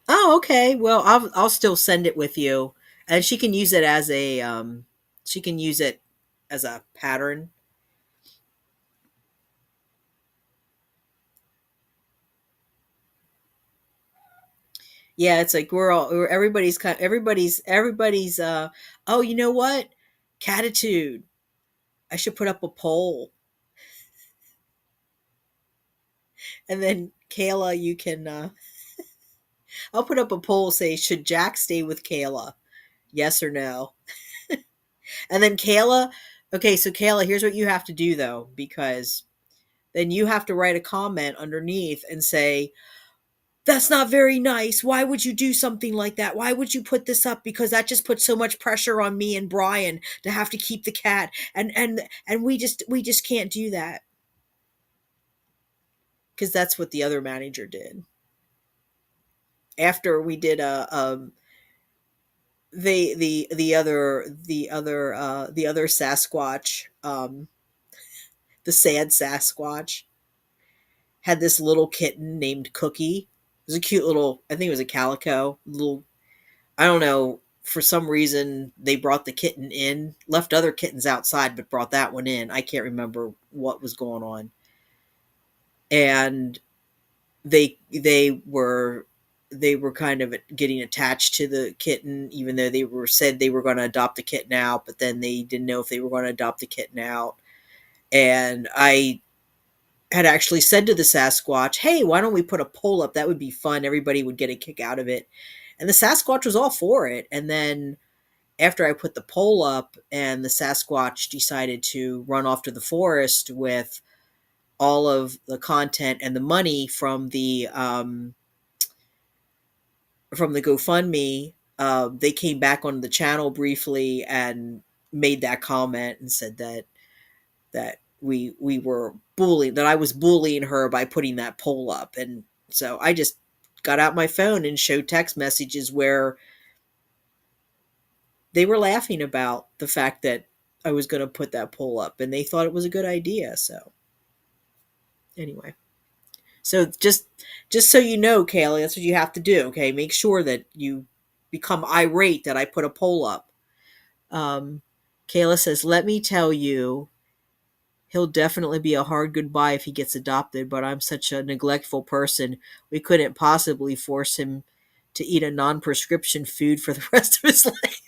Oh, okay. Well, I'll still send it with you, and she can use it as a she can use it as a pattern. Yeah, it's like everybody's kind everybody's oh, you know what? Catitude. I should put up a poll, and then Kayla, you can. I'll put up a poll. Say, should Jack stay with Kayla? Yes or no? And then Kayla. Okay, so Kayla, here's what you have to do though, because then you have to write a comment underneath and say, that's not very nice. Why would you do something like that? Why would you put this up? Because that just puts so much pressure on me and Brian to have to keep the cat, and we just can't do that because that's what the other manager did. After we did the other Sasquatch, the sad Sasquatch had this little kitten named Cookie, was a cute little, I think it was a calico, little, I don't know, for some reason they brought the kitten in, left other kittens outside, but brought that one in. I can't remember what was going on. And they were kind of getting attached to the kitten, even though they were said they were going to adopt the kitten out, but then they didn't know if they were going to adopt the kitten out. And I had actually said to the Sasquatch, "Hey, why don't we put a poll up? That would be fun. Everybody would get a kick out of it." And the Sasquatch was all for it. And then after I put the poll up and the Sasquatch decided to run off to the forest with all of the content and the money from the GoFundMe, they came back on the channel briefly and made that comment and said that we were bullying, that I was bullying her by putting that poll up. And so I just got out my phone and showed text messages where they were laughing about the fact that I was going to put that poll up, and they thought it was a good idea. So anyway, so just so you know, Kaylee, that's what you have to do. Okay, make sure that you become irate that I put a poll up. Um, Kayla says, "Let me tell you, he'll definitely be a hard goodbye if he gets adopted. But I'm such a neglectful person. We couldn't possibly force him to eat a non-prescription food for the rest of his life."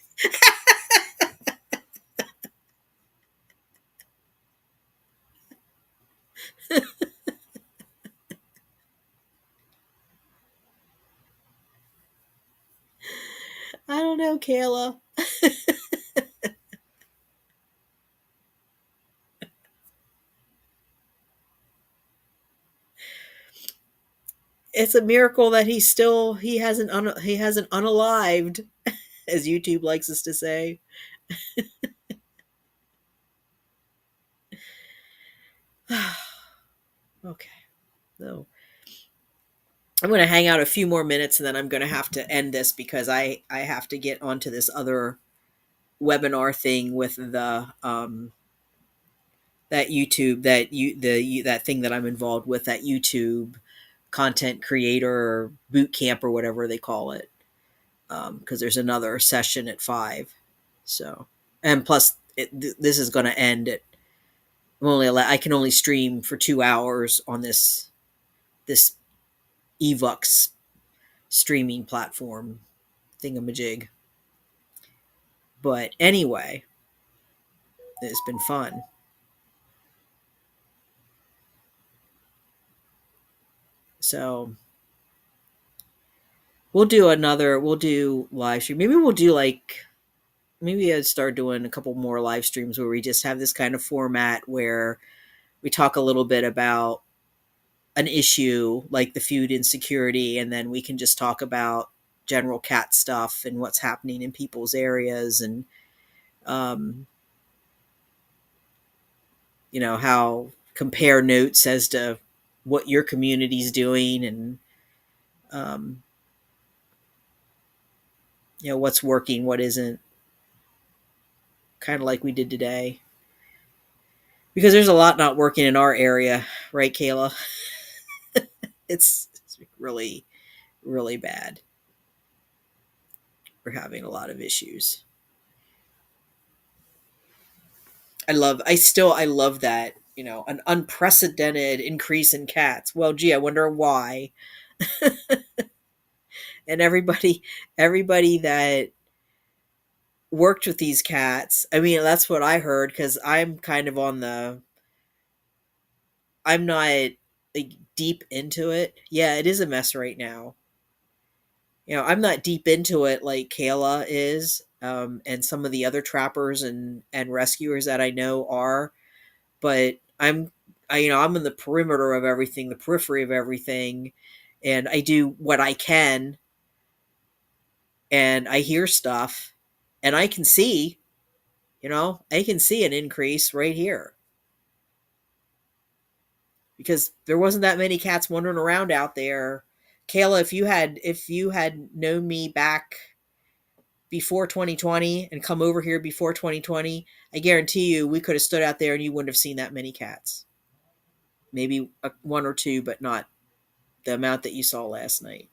I don't know, Kayla. It's a miracle that he hasn't unalived, as YouTube likes us to say. Okay, so I'm going to hang out a few more minutes and then I'm going to have to end this because I have to get onto this other webinar thing with the that YouTube that thing that I'm involved with, that YouTube content creator boot camp or whatever they call it, because there's another session at 5. So, and plus this is going to end at, I can only stream for 2 hours on this Evux streaming platform thingamajig. But anyway, it's been fun. So we'll do live stream. Maybe I'd start doing a couple more live streams where we just have this kind of format where we talk a little bit about an issue like the food insecurity, and then we can just talk about general cat stuff and what's happening in people's areas, and um, how compare notes as to what your community's doing, and um, what's working, what isn't, kind of like we did today. Because there's a lot not working in our area, right, Kayla? It's really, really bad. We're having a lot of issues. I love that, an unprecedented increase in cats. Well, gee, I wonder why. And everybody that worked with these cats, I mean, that's what I heard, because I'm kind of I'm not like deep into it. Yeah, it is a mess right now. I'm not deep into it like Kayla is, and some of the other trappers and rescuers that I know are. But I'm in the perimeter of everything, the periphery of everything, and I do what I can, and I hear stuff, and I can see an increase right here, because there wasn't that many cats wandering around out there. Kayla, if you had known me back before 2020 and come over here before 2020, I guarantee you we could have stood out there and you wouldn't have seen that many cats. Maybe one or two, but not the amount that you saw last night.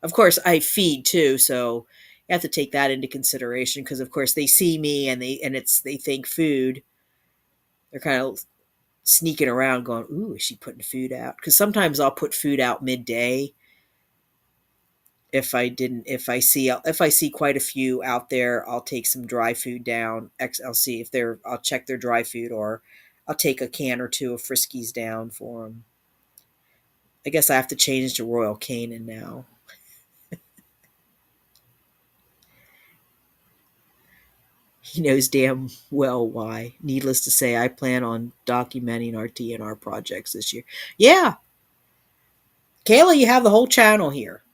Of course, I feed too, so you have to take that into consideration because, of course, they see me and they think food. They're kind of sneaking around, going, "Ooh, is she putting food out?" Because sometimes I'll put food out midday if I see quite a few out there. I'll take some dry food down. I'll see if they're I'll check their dry food, or I'll take a can or two of Friskies down for them. I guess I have to change to Royal Canin now. He knows damn well why. Needless to say, I plan on documenting our DNR projects this year. Yeah, Kayla, you have the whole channel here.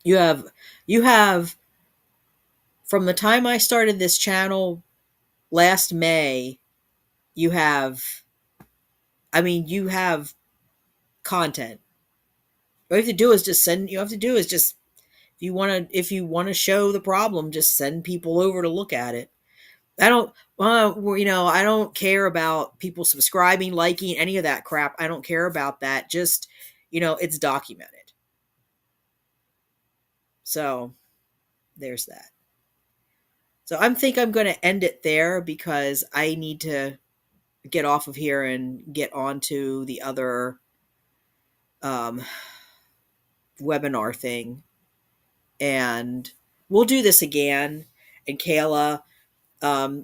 You have you have from the time I started this channel last May, you have you have content. What you have to do is just send you have to do is just if you want to show the problem, just send people over to look at it. I don't I don't care about people subscribing, liking, any of that crap. I don't care about that. Just, it's documented. So, there's that. So, think I'm going to end it there because I need to get off of here and get on to the other um, webinar thing. And we'll do this again. And Kayla,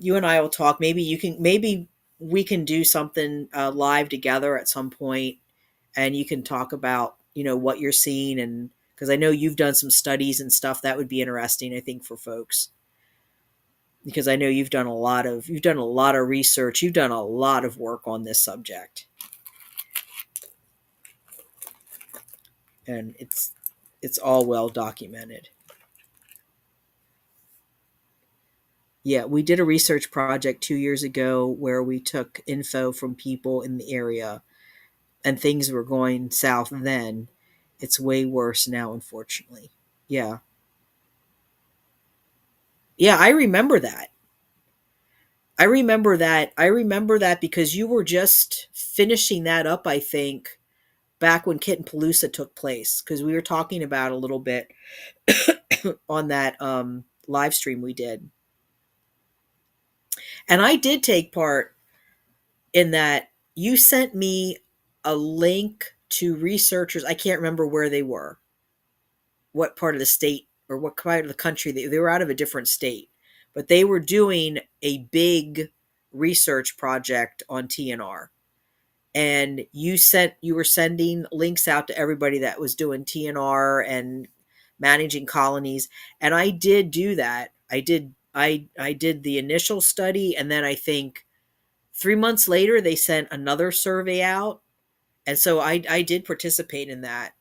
you and I will talk. Maybe we can do something live together at some point, and you can talk about what you're seeing, and because I know you've done some studies and stuff that would be interesting, I think, for folks, because I know you've done a lot of research, you've done a lot of work on this subject, and it's all well documented. Yeah, we did a research project 2 years ago where we took info from people in the area, and things were going south then. It's way worse now, unfortunately. Yeah. Yeah, I remember that. I remember that because you were just finishing that up, I think, back when Kitten Palooza took place, because we were talking about a little bit on that live stream we did. And I did take part in that. You sent me a link to researchers. I can't remember where they were, what part of the state or what part of the country they were, out of a different state, but they were doing a big research project on TNR. And you were sending links out to everybody that was doing TNR and managing colonies. And I did do that. I did the initial study, and then I think 3 months later they sent another survey out. And so I did participate in that.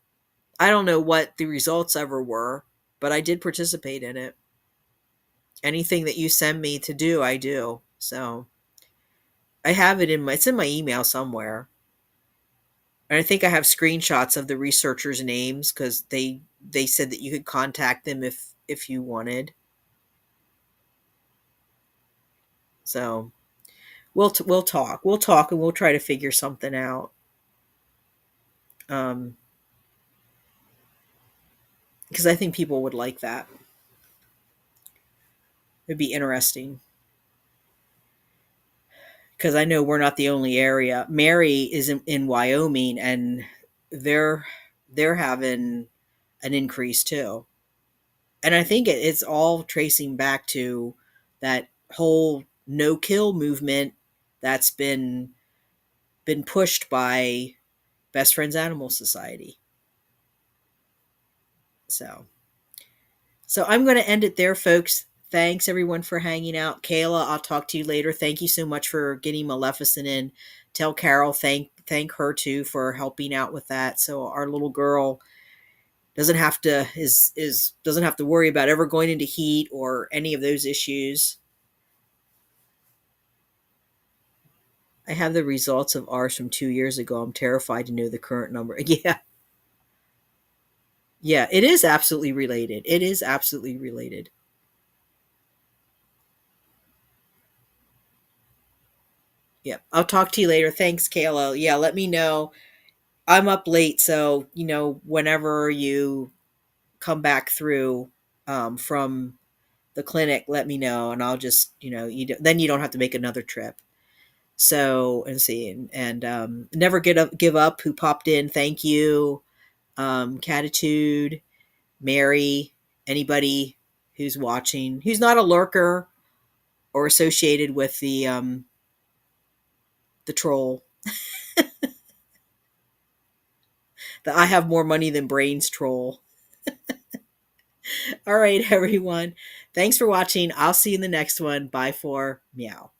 I don't know what the results ever were, but I did participate in it. Anything that you send me to do, I do. So I have it's in my email somewhere. And I think I have screenshots of the researchers' names because they said that you could contact them if you wanted. So we'll talk. We'll talk and we'll try to figure something out. Um, because I think people would like that. It'd be interesting. Because I know we're not the only area. Mary is in Wyoming, and they're they're having an increase too. And I think it's all tracing back to that whole no kill movement that's been pushed by Best Friends Animal Society. So I'm going to end it there, folks. Thanks everyone for hanging out. Kayla, I'll talk to you later. Thank you so much for getting Maleficent in. Tell Carol thank her too for helping out with that. So our little girl doesn't have to doesn't have to worry about ever going into heat or any of those issues. I have the results of ours from 2 years ago. I'm terrified to know the current number. Yeah. Yeah, it is absolutely related. It is absolutely related. Yeah. I'll talk to you later. Thanks, Kayla. Yeah, let me know. I'm up late, so whenever you come back through from the clinic, let me know, and I'll just then you don't have to make another trip. So and see and never give up. Who popped in? Thank you, Catitude, Mary, anybody who's watching, who's not a lurker or associated with the troll. The I have more money than brains troll. All right, everyone. Thanks for watching. I'll see you in the next one. Bye for meow.